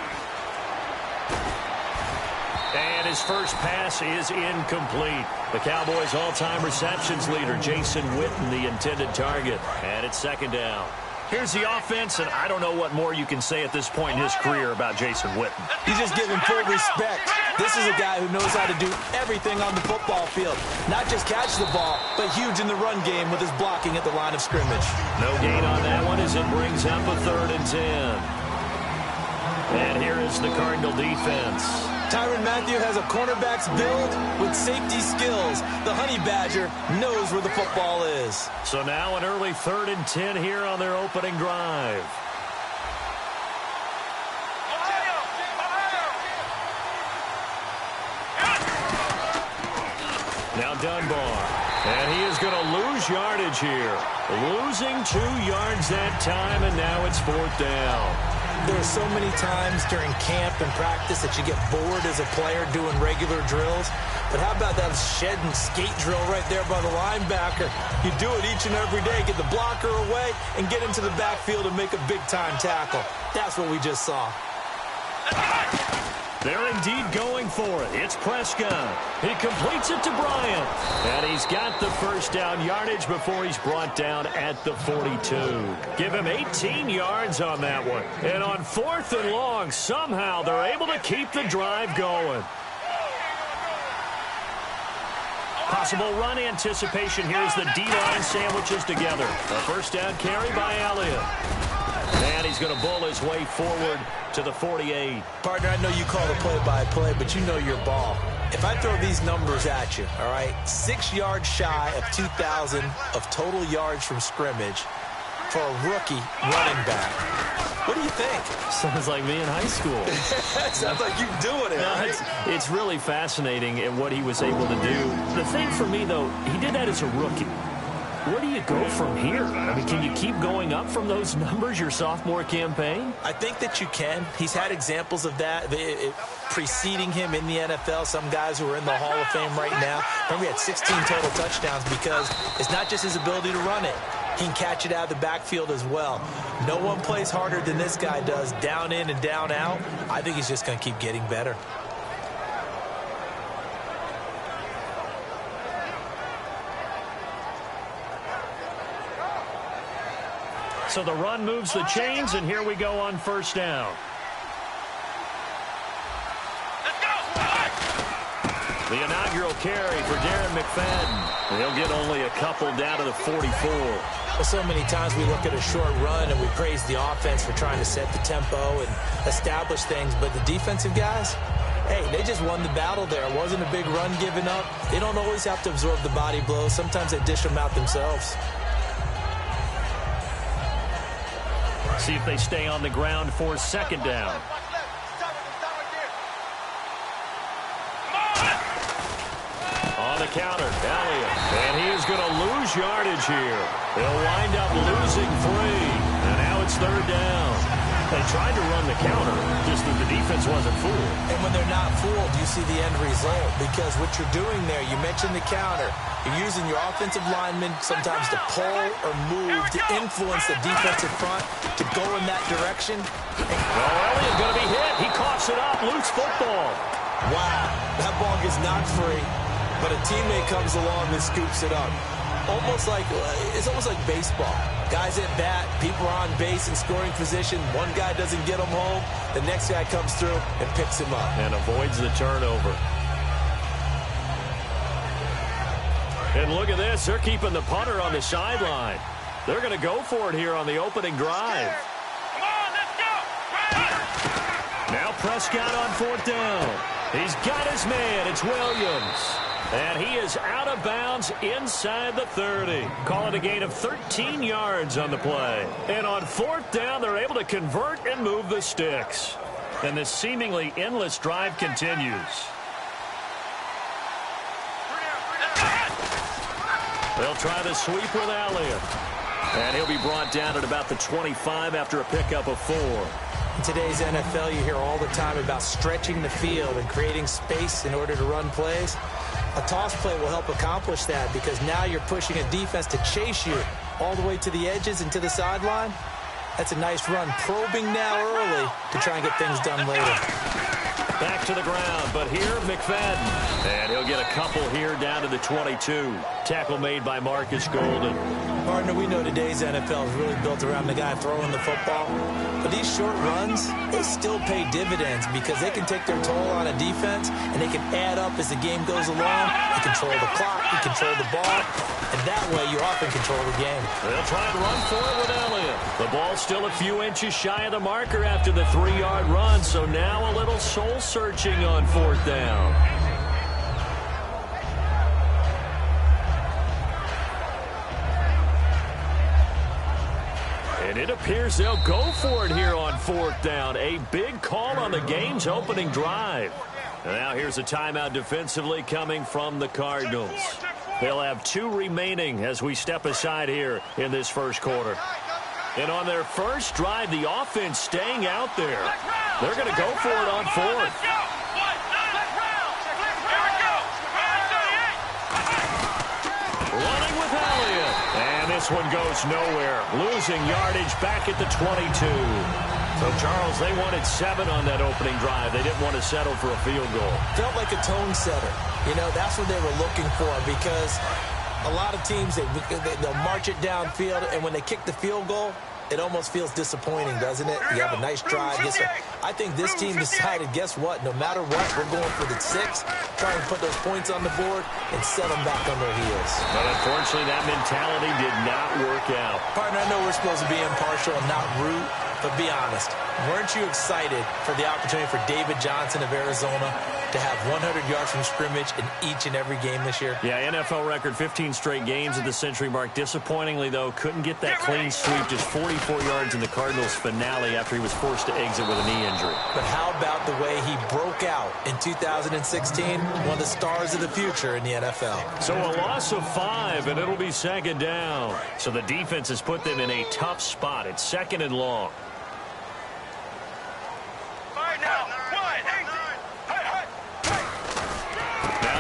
And his first pass is incomplete. The Cowboys' all-time receptions leader, Jason Witten, the intended target. And it's second down. Here's the offense, and I don't know what more you can say at this point in his career about Jason Witten. You just give him full respect. This is a guy who knows how to do everything on the football field. Not just catch the ball, but huge in the run game with his blocking at the line of scrimmage. No gain on that one as it brings up a 3rd and 10. And here is the Cardinal defense. Tyrann Mathieu has a cornerback's build with safety skills. The Honey Badger knows where the football is. So now an early 3rd and 10 here on their opening drive. Now Dunbar. And he is going to lose yardage here. Losing 2 yards that time, and now it's 4th down. There are so many times during camp and practice that you get bored as a player doing regular drills. But how about that shed and skate drill right there by the linebacker? You do it each and every day. Get the blocker away and get into the backfield and make a big-time tackle. That's what we just saw. They're indeed going for it. It's Prescott. He completes it to Bryant. And he's got the first down yardage before he's brought down at the 42. Give him 18 yards on that one. And on 4th and long, somehow they're able to keep the drive going. Possible run anticipation. Here's the D-line sandwiches together. A first down carry by Elliott. And he's going to bull his way forward to the 48. Partner, I know you call the play-by-play, but you know your ball. If I throw these numbers at you, all right, 6 yards shy of 2,000 of total yards from scrimmage for a rookie running back. What do you think? Sounds like me in high school. Sounds like you doing it, no, right? It's really fascinating in what he was able to do. The thing for me, though, he did that as a rookie. Where do you go from here? I mean, can you keep going up from those numbers your sophomore campaign? I think that you can. He's had examples of that preceding him in the NFL. Some guys who are in the Hall of Fame right now. Remember, he had 16 total touchdowns because it's not just his ability to run it. He can catch it out of the backfield as well. No one plays harder than this guy does, down in and down out. I think he's just going to keep getting better. So the run moves the chains, and here we go on first down. The inaugural carry for Darren McFadden. He'll get only a couple down to the 44. Well, so many times we look at a short run and we praise the offense for trying to set the tempo and establish things, but the defensive guys, hey, they just won the battle there. It wasn't a big run given up. They don't always have to absorb the body blows. Sometimes they dish them out themselves. See if they stay on the ground for second down. On on the counter. Elliott. And he is going to lose yardage here. He'll wind up losing 3. And now it's 3rd down. They tried to run the counter, just that the defense wasn't fooled. And when they're not fooled, you see the end result. Because what you're doing there, you mentioned the counter. You're using your offensive linemen sometimes to pull or move to influence the defensive front to go in that direction. Well, Elliott going to be hit. He coughs it up. Loose football. Wow, that ball gets knocked free, but a teammate comes along and scoops it up. It's almost like baseball. Guys at bat, people are on base in scoring position. One guy doesn't get him home. The next guy comes through and picks him up. And avoids the turnover. And look at this. They're keeping the punter on the sideline. They're going to go for it here on the opening drive. Come on, let's go. Now Prescott on 4th down. He's got his man. It's Williams. And he is out of bounds inside the 30. Call it a gain of 13 yards on the play. And on 4th down, they're able to convert and move the sticks. And this seemingly endless drive continues. They'll try the sweep with Elliott. And he'll be brought down at about the 25 after a pickup of 4. In today's NFL, you hear all the time about stretching the field and creating space in order to run plays. A toss play will help accomplish that because now you're pushing a defense to chase you all the way to the edges and to the sideline. That's a nice run, probing now early to try and get things done later. Back to the ground, but here McFadden. And he'll get a couple here down to the 22. Tackle made by Marcus Golden. Partner, we know today's NFL is really built around the guy throwing the football. But these short runs, they still pay dividends because they can take their toll on a defense and they can add up as the game goes along. You control the clock, you control the ball, and that way you often control the game. They'll try and run for it with Elliott. The ball's still a few inches shy of the marker after the 3-yard run, so now a little soul-searching on 4th down. And it appears they'll go for it here on 4th down. A big call on the game's opening drive. And now here's a timeout defensively coming from the Cardinals. They'll have 2 remaining as we step aside here in this first quarter. And on their first drive, the offense staying out there. They're going to go for it on 4th. Running with Elliott. And this one goes nowhere. Losing yardage back at the 22. So, Charles, they wanted 7 on that opening drive. They didn't want to settle for a field goal. Felt like a tone setter. You know, that's what they were looking for because a lot of teams, they'll march it downfield, and when they kick the field goal, it almost feels disappointing, doesn't it? You have a nice drive. I think this team decided, guess what? No matter what, we're going for the 6, try and put those points on the board and set them back on their heels. But unfortunately, that mentality did not work out. Partner, I know we're supposed to be impartial and not root, but be honest. Weren't you excited for the opportunity for David Johnson of Arizona to have 100 yards from scrimmage in each and every game this year? Yeah, NFL record 15 straight games at the century mark. Disappointingly, though, couldn't get that clean sweep. Just 44 yards in the Cardinals' finale after he was forced to exit with a knee injury. But how about the way he broke out in 2016? One of the stars of the future in the NFL. So a loss of 5, and it'll be 2nd down. So the defense has put them in a tough spot. It's 2nd and long.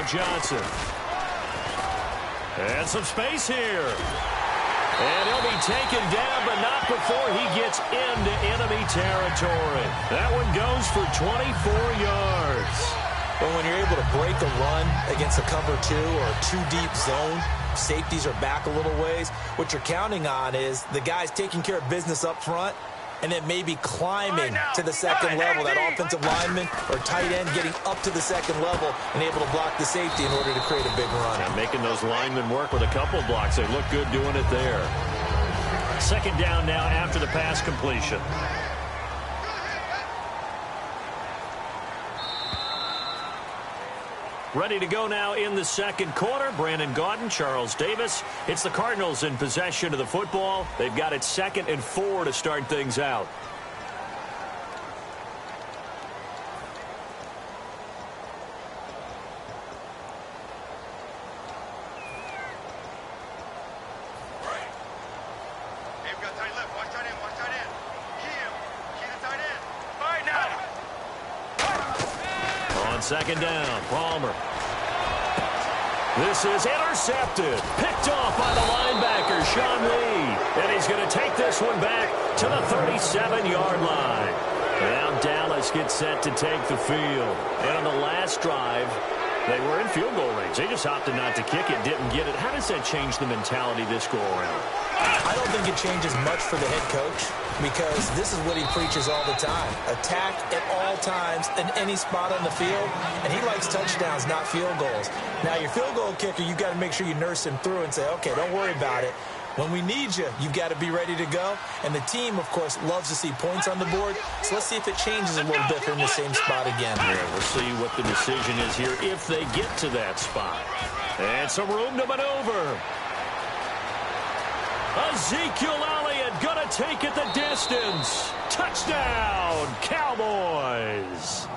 Johnson. And some space here. And he'll be taken down, but not before he gets into enemy territory. That one goes for 24 yards. But when you're able to break a run against a cover 2 or a 2-deep zone, safeties are back a little ways. What you're counting on is the guys taking care of business up front and then maybe climbing to the 2nd level, that offensive lineman or tight end getting up to the 2nd level and able to block the safety in order to create a big run. And making those linemen work with a couple blocks. They look good doing it there. 2nd down now after the pass completion. Ready to go now in the 2nd quarter. Brandon Gaudin, Charles Davis. It's the Cardinals in possession of the football. They've got it 2nd and 4 to start things out. On second down, Palmer. This is intercepted. Picked off by the linebacker, Sean Lee. And he's going to take this one back to the 37-yard line. Now Dallas gets set to take the field. And on the last drive, they were in field goal range. They just opted not to kick it, didn't get it. How does that change the mentality this go-around? I don't think it changes much for the head coach because this is what he preaches all the time. Attack at all times in any spot on the field, and he likes touchdowns, not field goals. Now, your field goal kicker, you've got to make sure you nurse him through and say, okay, don't worry about it. When we need you, you've got to be ready to go. And the team, of course, loves to see points on the board. So let's see if it changes a little bit if they're in the same spot again. Yeah, we'll see what the decision is here if they get to that spot. And some room to maneuver. Ezekiel Elliott going to take it the distance. Touchdown, Cowboys.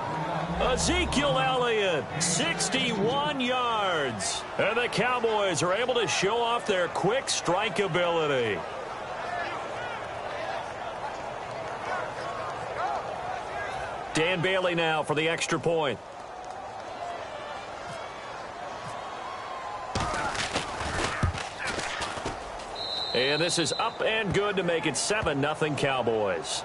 Ezekiel Elliott, 61 yards. And the Cowboys are able to show off their quick strike ability. Dan Bailey now for the extra point. And this is up and good to make it 7-0 Cowboys.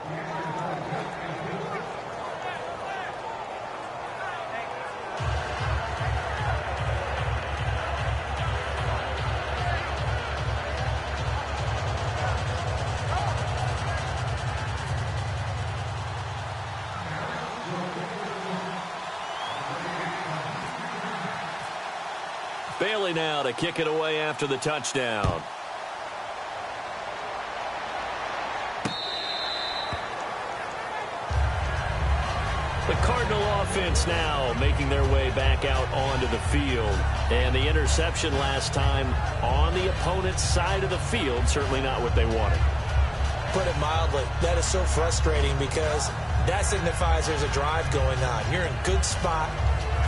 Bailey now to kick it away after the touchdown. The Cardinal offense now making their way back out onto the field. And the interception last time on the opponent's side of the field, certainly not what they wanted. Put it mildly, that is so frustrating because that signifies there's a drive going on. You're in a good spot,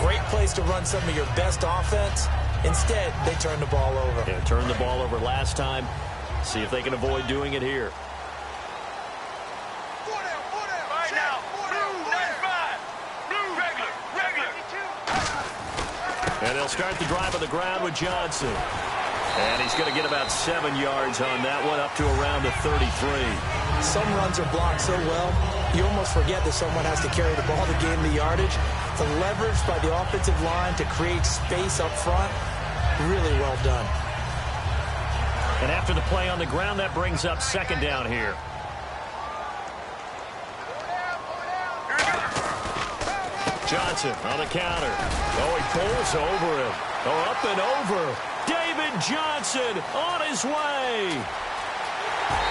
great place to run some of your best offense. Instead, they turn the ball over. Yeah, turned the ball over last time. See if they can avoid doing it here. Right now, blue 95. Blue regular. And they'll start the drive on the ground with Johnson. And he's going to get about 7 yards on that one, up to around the 33. Some runs are blocked so well, you almost forget that someone has to carry the ball to gain the yardage. The leverage by the offensive line to create space up front, really well done. And after the play on the ground, that brings up second down here. Johnson on the counter. Oh, he pulls over him. Oh, up and over. David Johnson on his way.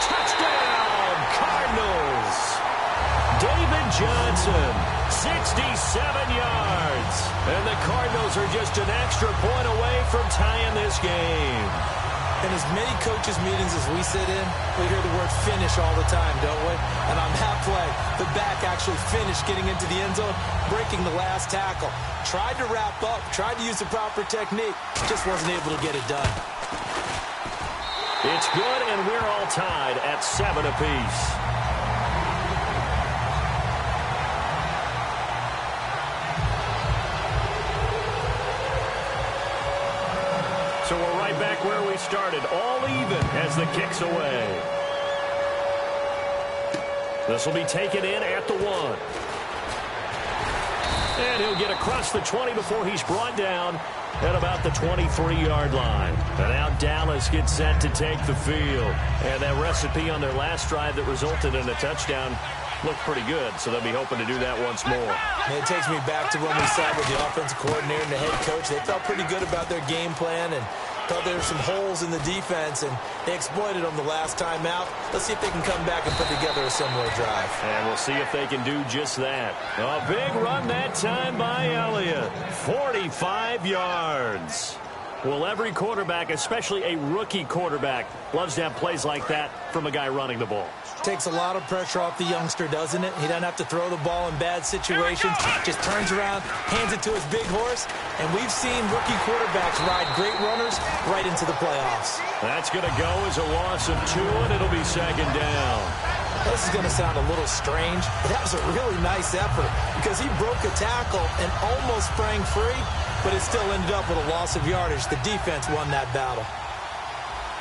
Touchdown, Cardinals. David Johnson, 67 yards. And the Cardinals are just an extra point away from tying this game. In as many coaches' meetings as we sit in, we hear the word finish all the time, don't we? And on that play, the back actually finished getting into the end zone, breaking the last tackle. Tried to wrap up, tried to use the proper technique, just wasn't able to get it done. It's good, and we're all tied at 7 apiece. So we're right back where we started, all even as the kick's away. This will be taken in at the 1. And he'll get across the 20 before he's brought down at about the 23-yard line. And now Dallas gets set to take the field. And that recipe on their last drive that resulted in a touchdown looked pretty good, so they'll be hoping to do that once more. And it takes me back to when we sat with the offensive coordinator and the head coach. They felt pretty good about their game plan and thought there were some holes in the defense, and they exploited them the last time out. Let's see if they can come back and put together a similar drive. And we'll see if they can do just that. A big run that time by Elliott. 45 yards. Well, every quarterback, especially a rookie quarterback, loves to have plays like that from a guy running the ball. Takes a lot of pressure off the youngster, doesn't it? He doesn't have to throw the ball in bad situations. Just turns around, hands it to his big horse. And we've seen rookie quarterbacks ride great runners right into the playoffs. That's going to go as a loss of 2, and it'll be second down. This is going to sound a little strange, but that was a really nice effort because he broke a tackle and almost sprang free, but it still ended up with a loss of yardage. The defense won that battle.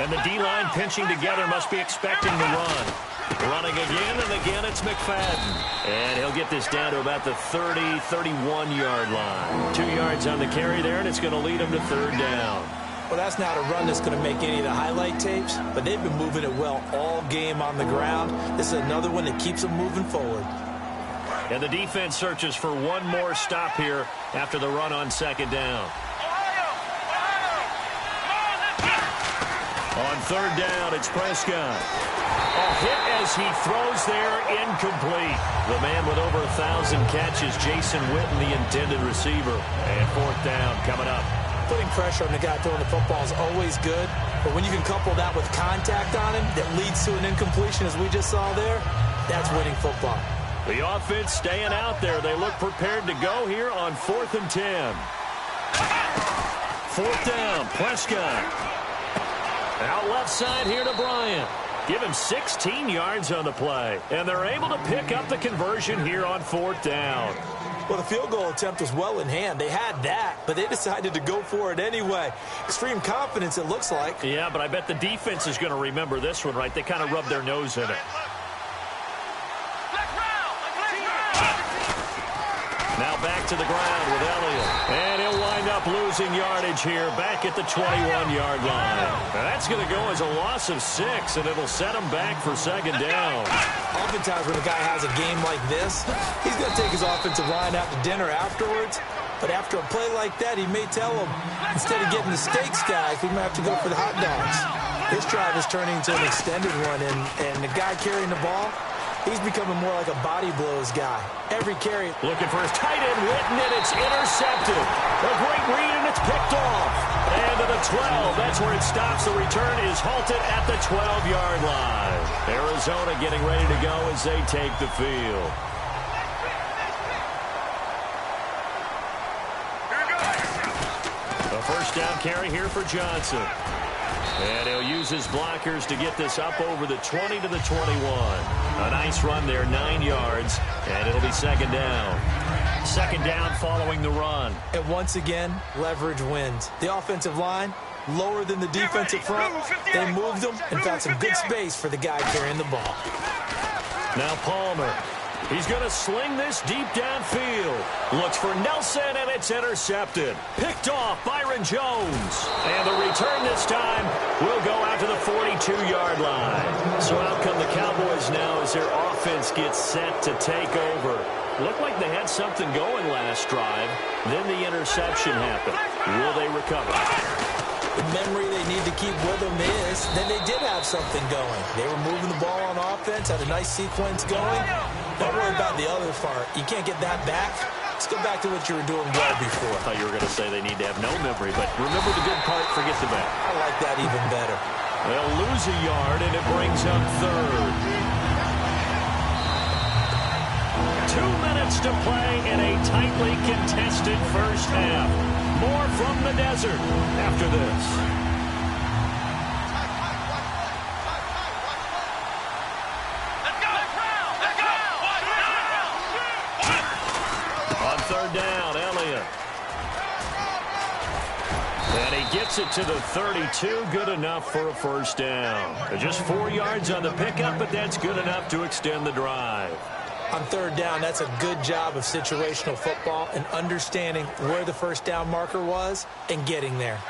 And the D-line pinching together must be expecting the run. Running again, and again it's McFadden. And he'll get this down to about the 30, 31-yard line. 2 yards on the carry there, and it's going to lead him to third down. Well, that's not a run that's going to make any of the highlight tapes, but they've been moving it well all game on the ground. This is another one that keeps them moving forward. And the defense searches for one more stop here after the run on second down. On third down, it's Prescott. A hit as he throws there, incomplete. The man with over 1,000 catches, Jason Witten, the intended receiver. And fourth down coming up. Putting pressure on the guy throwing the football is always good, but when you can couple that with contact on him that leads to an incompletion, as we just saw there, that's winning football. The offense staying out there. They look prepared to go here on 4th and 10. Fourth down, Prescott. Out left side here to Bryant. Give him 16 yards on the play. And they're able to pick up the conversion here on fourth down. Well, the field goal attempt was well in hand. They had that, but they decided to go for it anyway. Extreme confidence, it looks like. Yeah, but I bet the defense is going to remember this one, right? They kind of rubbed their nose in it. Now back to the ground with Elliott. And he'll wind up losing yardage here back at the 21-yard line. Now that's going to go as a loss of 6, and it'll set him back for second down. Oftentimes when a guy has a game like this, he's going to take his offensive line out to dinner afterwards. But after a play like that, he may tell him, instead of getting the steaks, guys, we might have to go for the hot dogs. This drive is turning into an extended one, and the guy carrying the ball, he's becoming more like a body blows guy. Every carry. Looking for his tight end, Witten, and it's intercepted. A great read, and it's picked off. And to the 12, that's where it stops. The return is halted at the 12-yard line. Arizona getting ready to go as they take the field. A first down carry here for Johnson. And he'll use his blockers to get this up over the 20 to the 21. A nice run there, 9 yards, and it'll be second down. Second down following the run. And once again, leverage wins. The offensive line, lower than the defensive front. They moved them and found some good space for the guy carrying the ball. Now Palmer. He's going to sling this deep downfield. Looks for Nelson, and it's intercepted. Picked off Byron Jones. And the return this time will go out to the 42-yard line. So out come the Cowboys now as their offense gets set to take over. Looked like they had something going last drive. Then the interception happened. Will they recover? The memory they need to keep with them is then they did have something going. They were moving the ball on offense, had a nice sequence going. Don't worry about the other part. You can't get that back. Let's go back to what you were doing well before. I thought you were going to say they need to have no memory, but remember the good part, forget the bad. I like that even better. They'll lose a yard, and it brings up third. 2 minutes to play in a tightly contested first half. More from the desert after this. On third down, Elliott. And he gets it to the 32. Good enough for a first down. Just 4 yards on the pickup, but that's good enough to extend the drive. On third down, that's a good job of situational football and understanding where the first down marker was and getting there.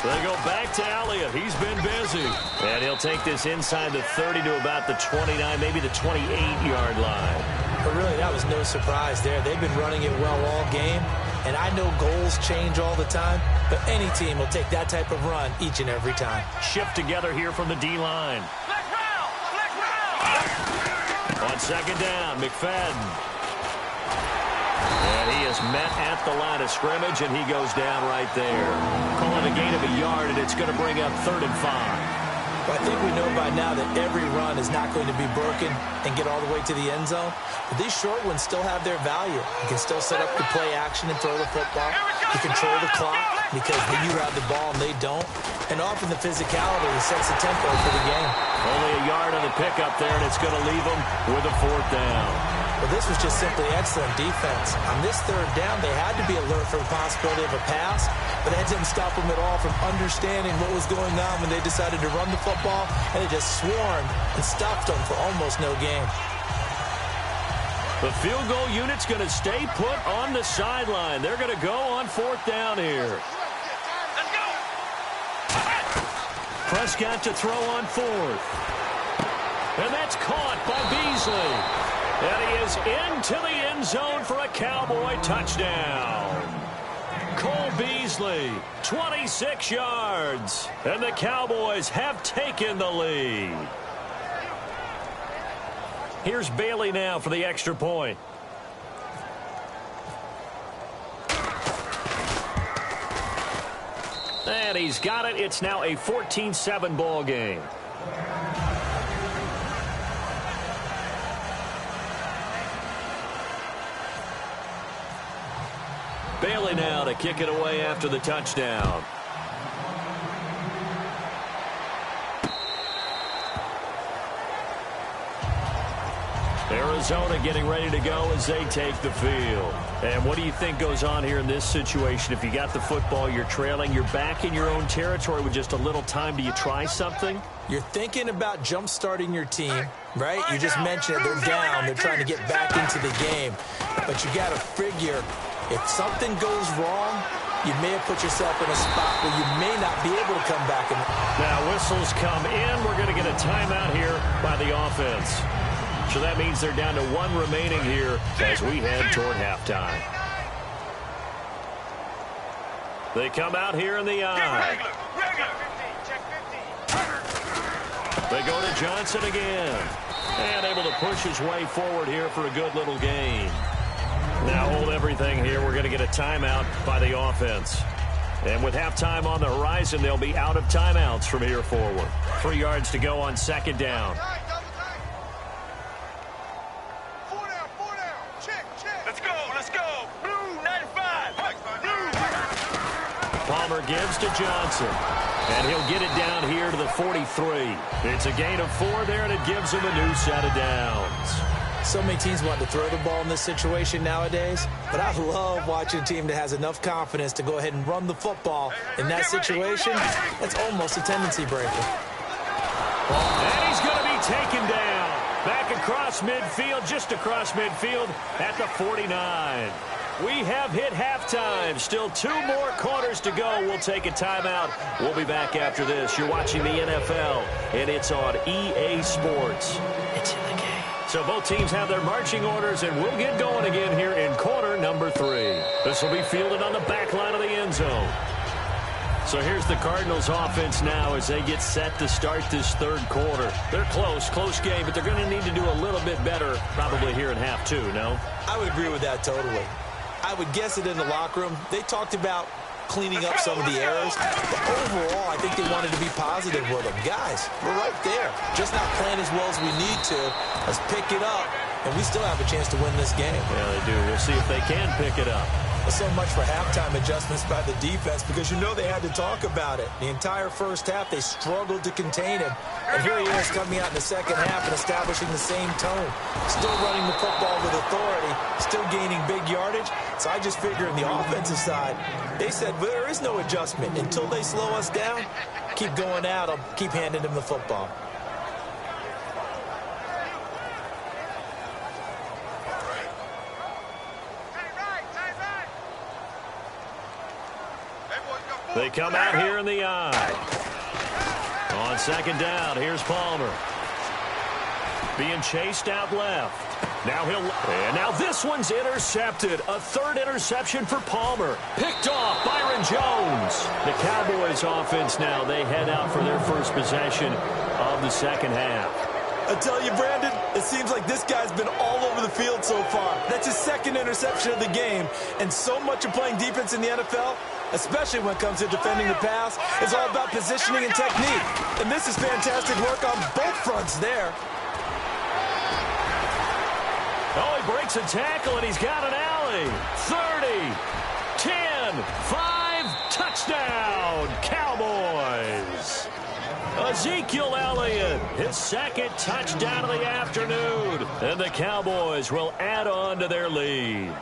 So they go back to Elliott. He's been busy. And he'll take this inside the 30 to about the 29, maybe the 28-yard line. But really, that was no surprise there. They've been running it well all game. And I know goals change all the time, but any team will take that type of run each and every time. Shift together here from the D-line. On second down, McFadden. And he is met at the line of scrimmage, and he goes down right there. Calling a gain of a yard, and it's going to bring up 3rd and 5. Well, I think we know by now that every run is not going to be broken and get all the way to the end zone. But these short ones still have their value. You can still set up the play action and throw the football. You control the clock. because you have the ball and they don't. And often the physicality sets the tempo for the game. Only a yard on the pickup there, and it's going to leave them with a 4th down. Well, this was just simply excellent defense. On this 3rd down, they had to be alert for the possibility of a pass, but that didn't stop them at all from understanding what was going on when they decided to run the football, and they just swarmed and stopped them for almost no gain. The field goal unit's going to stay put on the sideline. They're going to go on 4th down here. Let's go. Prescott to throw on 4th. And that's caught by Beasley. And he is into the end zone for a Cowboy touchdown. Cole Beasley, 26 yards. And the Cowboys have taken the lead. Here's Bailey now for the extra point. And he's got it. It's now a 14-7 ball game. Bailey now to kick it away after the touchdown. Arizona getting ready to go as they take the field. And what do you think goes on here in this situation? If you got the football, you're trailing, you're back in your own territory with just a little time. Do you try something? You're thinking about jump-starting your team, right? You just mentioned it. They're down. They're trying to get back into the game. But you got to figure, if something goes wrong, you may have put yourself in a spot where you may not be able to come back. Now whistles come in. We're going to get a timeout here by the offense. So that means they're down to 1 remaining here as we head toward halftime. They come out here in the eye. They go to Johnson again. And able to push his way forward here for a good little gain. Now hold everything here. We're going to get a timeout by the offense. And with halftime on the horizon, they'll be out of timeouts from here forward. 3 yards to go on 2nd down. Palmer gives to Johnson. And he'll get it down here to the 43. It's a gain of 4 there, and it gives him a new set of downs. So many teams want to throw the ball in this situation nowadays, but I love watching a team that has enough confidence to go ahead and run the football. In that situation, that's almost a tendency breaker. And he's going to be taken down. Back across midfield, just across midfield at the 49. We have hit halftime. Still 2 more quarters to go. We'll take a timeout. We'll be back after this. You're watching the NFL, and it's on EA Sports. It's in the game. So both teams have their marching orders, and we'll get going again here in quarter number 3. This will be fielded on the back line of the end zone. So here's the Cardinals offense now as they get set to start this 3rd quarter. They're close game, but they're going to need to do a little bit better probably here in half 2, no? I would agree with that totally. I would guess it in the locker room. They talked about cleaning up some of the errors, but overall, I think they wanted to be positive with them. Guys, we're right there. Just not playing as well as we need to. Let's pick it up, and we still have a chance to win this game. Yeah, they do. We'll see if they can pick it up. So much for halftime adjustments by the defense because you know they had to talk about it. The entire first half, they struggled to contain him. And here he is coming out in the second half and establishing the same tone. Still running the football with authority, still gaining big yardage. So I just figure on the offensive side, they said well, there is no adjustment. Until they slow us down, keep going out, I'll keep handing them the football. They come out here in the eye. On 2nd down, here's Palmer. Being chased out left. Now this one's intercepted. A 3rd interception for Palmer. Picked off Byron Jones. The Cowboys offense now, they head out for their first possession of the 2nd half. I tell you, Brandon, it seems like this guy's been all over the field so far. That's his 2nd interception of the game. And so much of playing defense in the NFL, especially when it comes to defending the pass, is all about positioning and technique. And this is fantastic work on both fronts there. Oh, he breaks a tackle, and he's got an alley. 30, 10, 5, Touchdown, Cowboys! Ezekiel Elliott, his second touchdown of the afternoon. And the Cowboys will add on to their lead.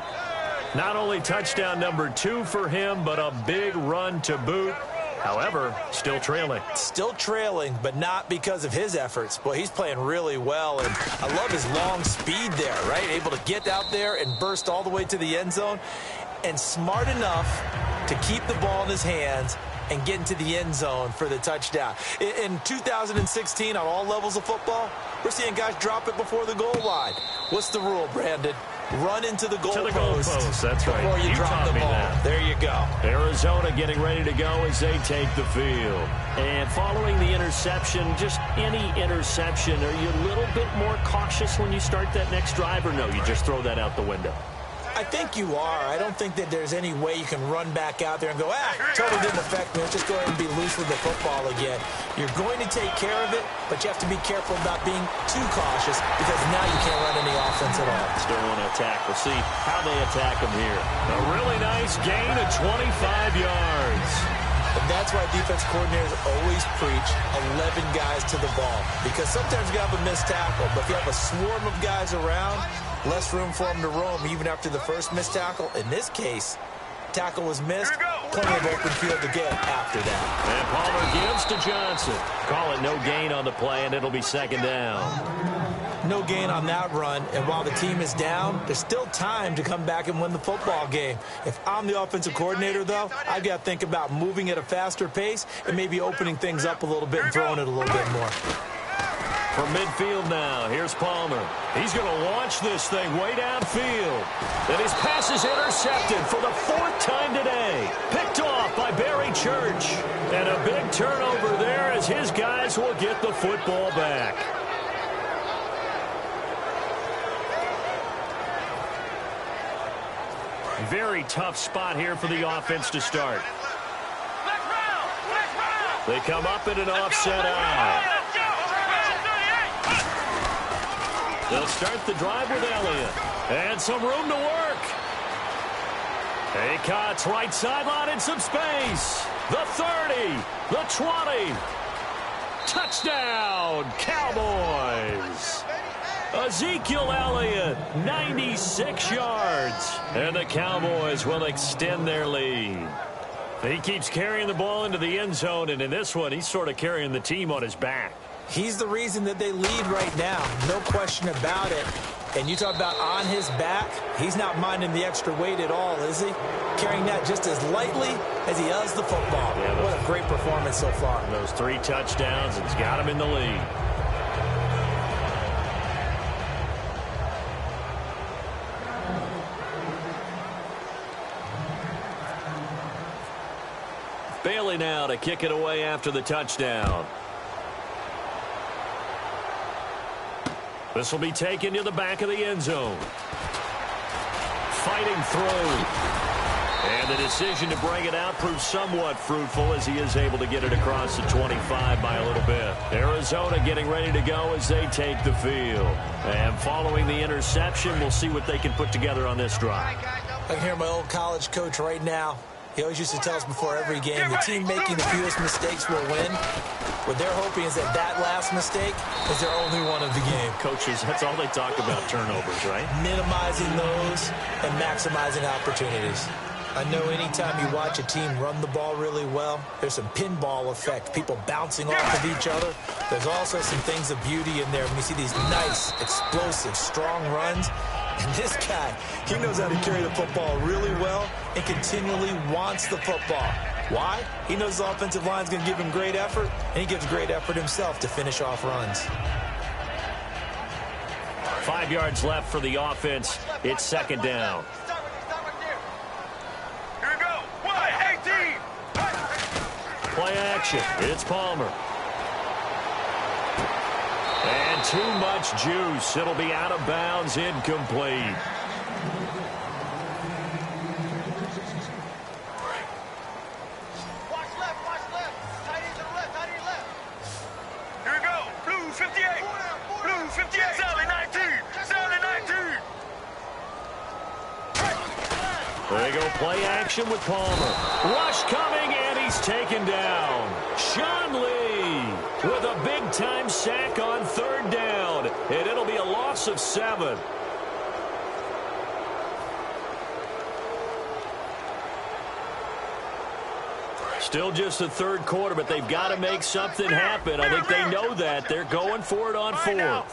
Not only touchdown number 2 for him, but a big run to boot. However, still trailing. Still trailing, but not because of his efforts. Boy, he's playing really well, and I love his long speed there, right? Able to get out there and burst all the way to the end zone, and smart enough to keep the ball in his hands and get into the end zone for the touchdown. In 2016, on all levels of football, we're seeing guys drop it before the goal line. What's the rule, Brandon? Run into the goalpost. That's right. Before you drop the ball. That. There you go. Arizona getting ready to go as they take the field. And following the interception, just any interception, are you a little bit more cautious when you start that next drive, or no, you just throw that out the window? I think you are. I don't think that there's any way you can run back out there and go, totally didn't affect me. Let's just go ahead and be loose with the football again. You're going to take care of it, but you have to be careful about being too cautious because now you can't run any offense at all. Still want to attack. We'll see how they attack them here. A really nice gain of 25 yards. And that's why defense coordinators always preach 11 guys to the ball, because sometimes you have a missed tackle, but if you have a swarm of guys around, less room for them to roam even after the first missed tackle. In this case, tackle was missed, plenty of open field to get after that. And Palmer gives to Johnson. Call it no gain on the play, and it'll be second down. No gain on that run, and while the team is down, there's still time to come back and win the football game. If I'm the offensive coordinator, though, I've got to think about moving at a faster pace and maybe opening things up a little bit and throwing it a little bit more. From midfield now, here's Palmer. He's going to launch this thing way downfield. And his pass is intercepted for the 4th time today. Picked off by Barry Church. And a big turnover there as his guys will get the football back. Very tough spot here for the offense to start. They come up in an offset eye. They'll start the drive with Elliott. And some room to work. Cuts right sideline in some space. The 30. The 20. Touchdown, Cowboys. Ezekiel Elliott, 96 yards. And the Cowboys will extend their lead. He keeps carrying the ball into the end zone, and in this one, he's sort of carrying the team on his back. He's the reason that they lead right now. No question about it. And you talk about on his back, he's not minding the extra weight at all, is he? Carrying that just as lightly as he does the football. Yeah, what a great performance so far. Those 3 touchdowns, it's got him in the lead. Bailey now to kick it away after the touchdown. This will be taken to the back of the end zone. Fighting through. And the decision to bring it out proves somewhat fruitful as he is able to get it across the 25 by a little bit. Arizona getting ready to go as they take the field. And following the interception, we'll see what they can put together on this drive. I can hear my old college coach right now. He always used to tell us before every game, the team making the fewest mistakes will win. What they're hoping is that that last mistake is their only one of the game. Coaches, that's all they talk about, turnovers, right? Minimizing those and maximizing opportunities. I know anytime you watch a team run the ball really well, there's some pinball effect, people bouncing off of each other. There's also some things of beauty in there when you see these nice, explosive, strong runs. And this guy, he knows how to carry the football really well and continually wants the football. Why? He knows the offensive line is going to give him great effort, and he gives great effort himself to finish off runs. 5 yards left for the offense. It's second down. Here we go. Wide, 18. Play action. It's Palmer. And too much juice. It'll be out of bounds, incomplete. Watch left. Tight end to the left. Here we go. Blue 58. Blue 58. Sally 19. They go play action with Palmer. Rush coming, and he's taken down. Sean Lee with a big-time sack on 3rd down, and it'll be a loss of 7. Still just the 3rd quarter, but they've got to make something happen. I think they know that. They're going for it on 4th.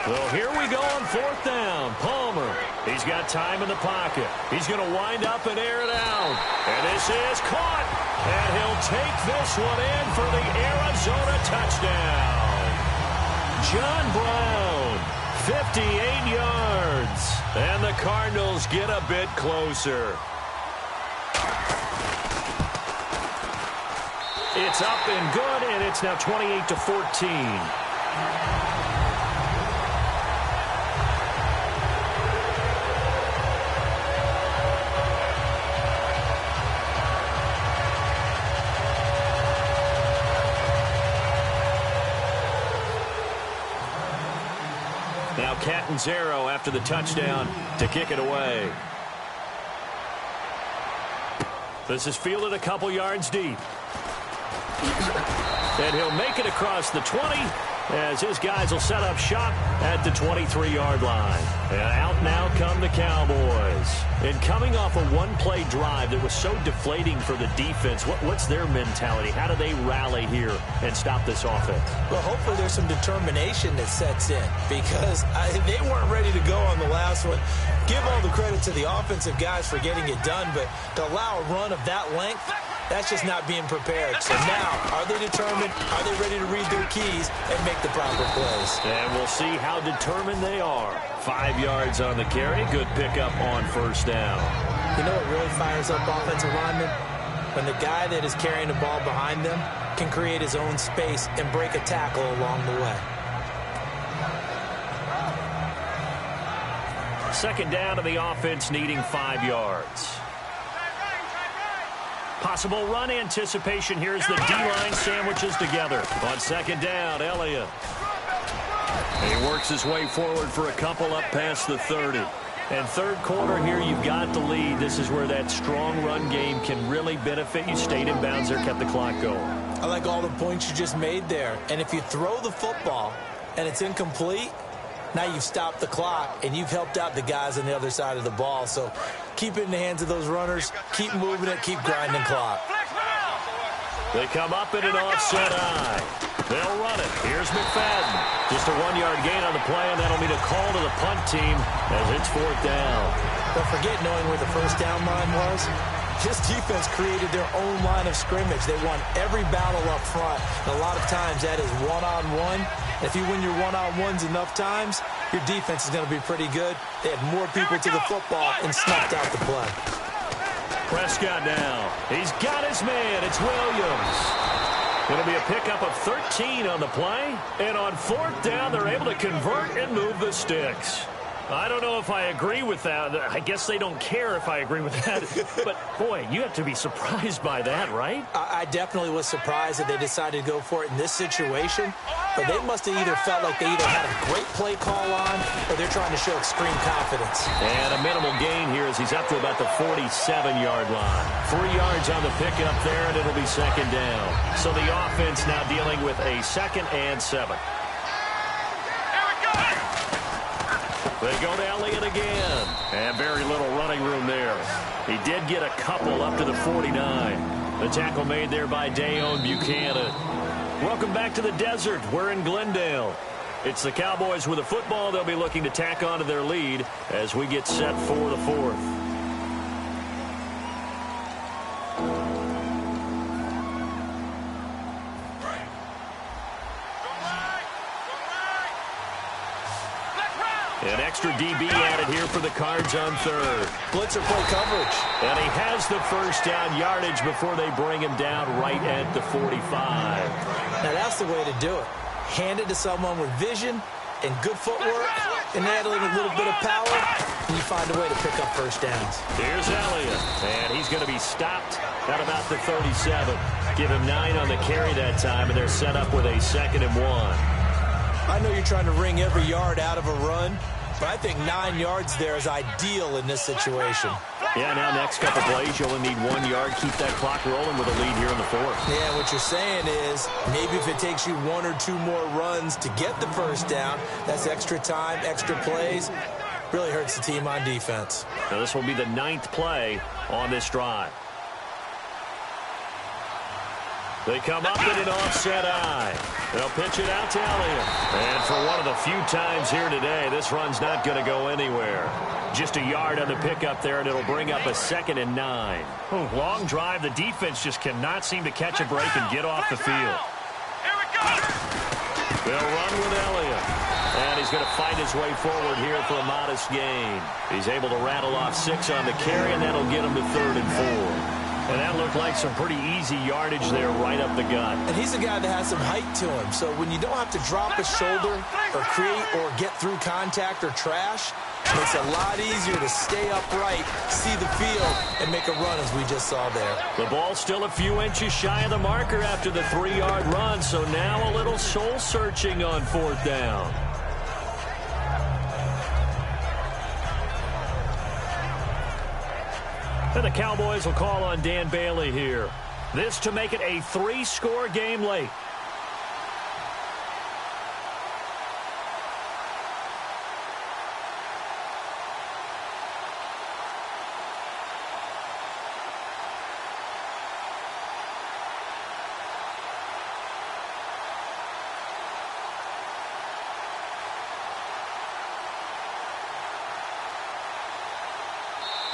Well, here we go on 4th down. Palmer, he's got time in the pocket. He's going to wind up and air it out. And this is caught. And he'll take this one in for the Arizona touchdown. John Brown, 58 yards. And the Cardinals get a bit closer. It's up and good, and it's now 28-14. Now Catanzaro after the touchdown to kick it away. This is fielded a couple yards deep. And he'll make it across the 20 as his guys will set up shop at the 23-yard line. And out now come the Cowboys. And coming off a one-play drive that was so deflating for the defense, what's their mentality? How do they rally here and stop this offense? Well, hopefully there's some determination that sets in because they weren't ready to go on the last one. Give all the credit to the offensive guys for getting it done, but to allow a run of that length, that's just not being prepared. So now, are they determined? Are they ready to read their keys and make the proper plays? And we'll see how determined they are. 5 yards on the carry. Good pickup on 1st down. You know what really fires up offensive linemen? When the guy that is carrying the ball behind them can create his own space and break a tackle along the way. 2nd down to the offense needing 5 yards. Possible run anticipation. Here's the D-line sandwiches together. On 2nd down, Elliott. And he works his way forward for a couple up past the 30. And 3rd quarter here, you've got the lead. This is where that strong run game can really benefit you. Stayed in bounds there, kept the clock going. I like all the points you just made there. And if you throw the football and it's incomplete, now you've stopped the clock, and you've helped out the guys on the other side of the ball. So keep it in the hands of those runners. Keep moving it. Keep grinding clock. They come up in an offset eye. They'll run it. Here's McFadden. Just a 1-yard gain on the play, and that'll mean a call to the punt team as it's 4th down. Don't forget knowing where the 1st down line was. This defense created their own line of scrimmage. They won every battle up front. And a lot of times that is one-on-one. If you win your one-on-ones enough times, your defense is going to be pretty good. They had more people to the football and snuffed out the play. Prescott now. He's got his man. It's Williams. It'll be a pickup of 13 on the play. And on 4th down, they're able to convert and move the sticks. I don't know if I agree with that. I guess they don't care if I agree with that. But, boy, you have to be surprised by that, right? I definitely was surprised that they decided to go for it in this situation. But they must have either felt like they either had a great play call on or they're trying to show extreme confidence. And a minimal gain here as he's up to about the 47-yard line. 3 yards on the pickup there, and it'll be 2nd down. So the offense now dealing with a 2nd and 7. They go to Elliott again. And very little running room there. He did get a couple up to the 49. The tackle made there by Dayon Buchanan. Welcome back to the desert. We're in Glendale. It's the Cowboys with the football. They'll be looking to tack on to their lead as we get set for the 4th. An extra DB added here for the Cards on 3rd. Blitzer play coverage. And he has the 1st down yardage before they bring him down right at the 45. Now that's the way to do it. Hand it to someone with vision and good footwork, and adding a little bit of power, and you find a way to pick up 1st downs. Here's Elliott, and he's going to be stopped at about the 37. Give him 9 on the carry that time, and they're set up with a 2nd and 1. I know you're trying to wring every yard out of a run, but I think 9 yards there is ideal in this situation. Yeah, now next couple plays, you only need 1 yard. Keep that clock rolling with a lead here in the fourth. Yeah, what you're saying is maybe if it takes you 1 or 2 more runs to get the first down, that's extra time, extra plays. Really hurts the team on defense. Now this will be the 9th play on this drive. They come up in an offset eye. They'll pitch it out to Elliott. And for one of the few times here today, this run's not going to go anywhere. Just a yard on the pickup there, and it'll bring up a 2nd and 9. Long drive. The defense just cannot seem to catch a break and get off the field. Here we go. They'll run with Elliott. And he's going to fight his way forward here for a modest gain. He's able to rattle off 6 on the carry, and that'll get him to 3rd and 4. And that looked like some pretty easy yardage there right up the gut. And he's a guy that has some height to him. So when you don't have to drop a shoulder or create or get through contact or trash, it makes it a lot easier to stay upright, see the field, and make a run as we just saw there. The ball's still a few inches shy of the marker after the 3-yard run. So now a little soul searching on 4th down. And the Cowboys will call on Dan Bailey here. This to make it a 3-score game late.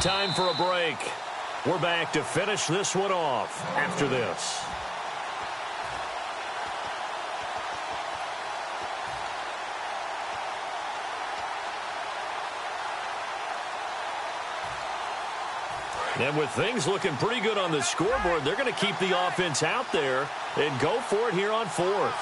Time for a break. We're back to finish this one off after this. And with things looking pretty good on the scoreboard, they're going to keep the offense out there and go for it here on 4th.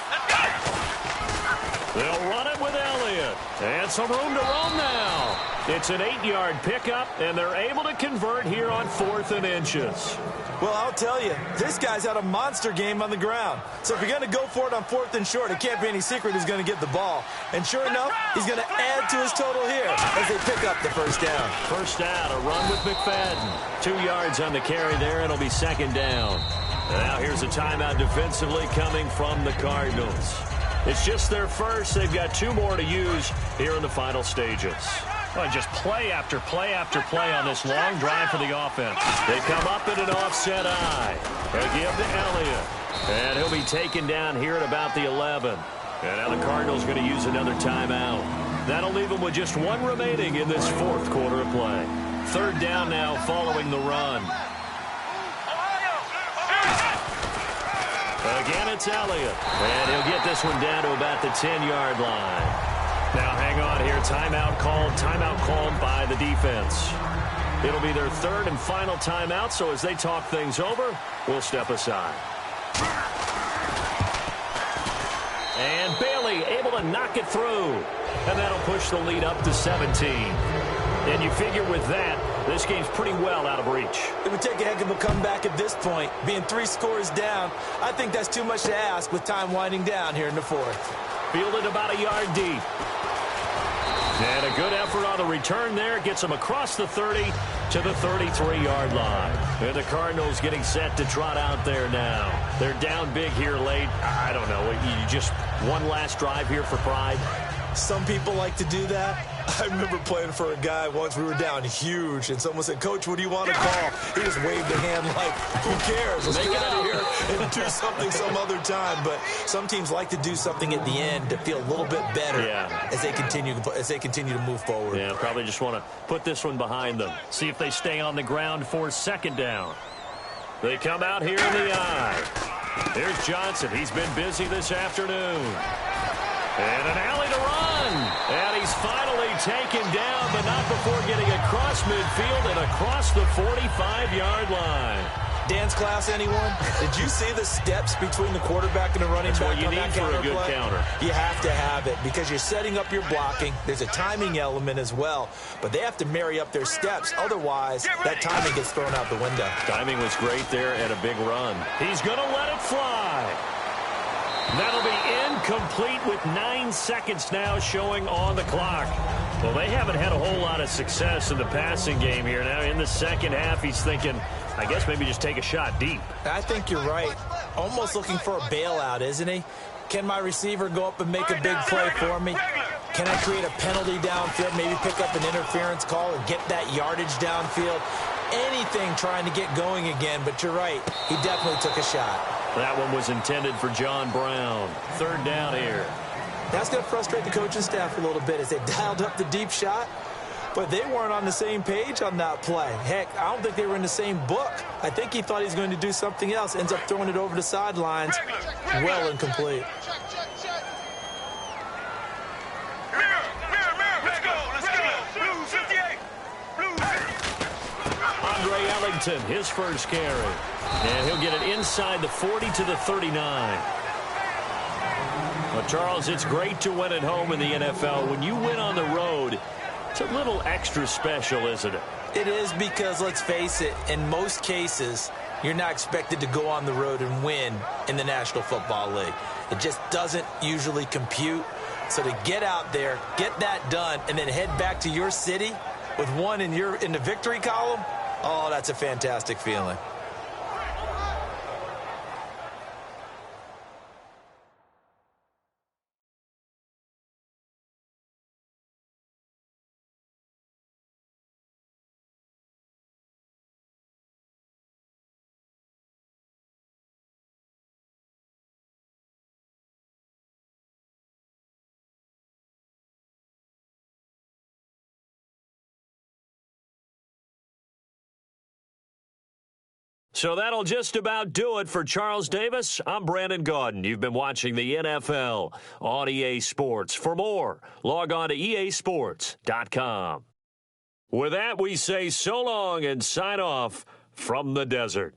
They'll run it with Elliott. And some room to roam now. It's an 8-yard pickup, and they're able to convert here on 4th and inches. Well, I'll tell you, this guy's had a monster game on the ground. So if you're going to go for it on 4th and short, it can't be any secret who's going to get the ball. And sure enough, he's going to add to his total here as they pick up the first down. First down, a run with McFadden. 2 yards on the carry there, and it'll be 2nd down. And now here's a timeout defensively coming from the Cardinals. It's just their first. They've got 2 more to use here in the final stages. Well, just play after play after play on this long drive for the offense. They come up in an offset eye. They give to Elliott. And he'll be taken down here at about the 11. And now the Cardinals going to use another timeout. That'll leave them with just 1 remaining in this 4th quarter of play. 3rd down now following the run. Again, it's Elliott. And he'll get this one down to about the 10-yard line. Now, hang on here. Timeout called by the defense. It'll be their 3rd and final timeout, so as they talk things over, we'll step aside. And Bailey able to knock it through. And that'll push the lead up to 17. And you figure with that, this game's pretty well out of reach. It would take a heck of a comeback at this point. Being 3 scores down, I think that's too much to ask with time winding down here in the 4th. Fielded about a yard deep. And a good effort on the return there. Gets them across the 30 to the 33-yard line. And the Cardinals getting set to trot out there now. They're down big here late. I don't know. You just one last drive here for pride. Some people like to do that. I remember playing for a guy once. We were down huge, and someone said, "Coach, what do you want to call?" He just waved a hand like, "Who cares? Let's get out of here and do something some other time." But some teams like to do something at the end to feel a little bit better as they continue to move forward. Yeah, probably just want to put this one behind them. See if they stay on the ground for 2nd down. They come out here in the eye. Here's Johnson. He's been busy this afternoon. And an alley to run. And he's finally taken down, but not before getting across midfield and across the 45-yard line. Dance class, anyone? Did you see the steps between the quarterback and the running back? That's what you need for a good counter. You have to have it because you're setting up your blocking. There's a timing element as well, but they have to marry up their steps. Otherwise, that timing gets thrown out the window. Timing was great there and a big run. He's going to let it fly. That'll be incomplete with 9 seconds now showing on the clock. Well, they haven't had a whole lot of success in the passing game here. Now, in the second half, he's thinking, I guess maybe just take a shot deep. I think you're right. Almost looking for a bailout, isn't he? Can my receiver go up and make a big play for me? Can I create a penalty downfield, maybe pick up an interference call and get that yardage downfield? Anything trying to get going again, but you're right. He definitely took a shot. That one was intended for John Brown. Third down here. That's going to frustrate the coaching staff a little bit as they dialed up the deep shot, but they weren't on the same page on that play. Heck, I don't think they were in the same book. I think he thought he was going to do something else. Ends up throwing it over the sidelines. Well incomplete. Andre Ellington, his first carry. And he'll get it inside the 40 to the 39. Well, Charles, it's great to win at home in the NFL. When you win on the road, it's a little extra special, isn't it? It is because, let's face it, in most cases, you're not expected to go on the road and win in the National Football League. It just doesn't usually compute. So to get out there, get that done, and then head back to your city with one in the victory column, oh, that's a fantastic feeling. So that'll just about do it for Charles Davis. I'm Brandon Gaudin. You've been watching the NFL on EA Sports. For more, log on to easports.com. With that, we say so long and sign off from the desert.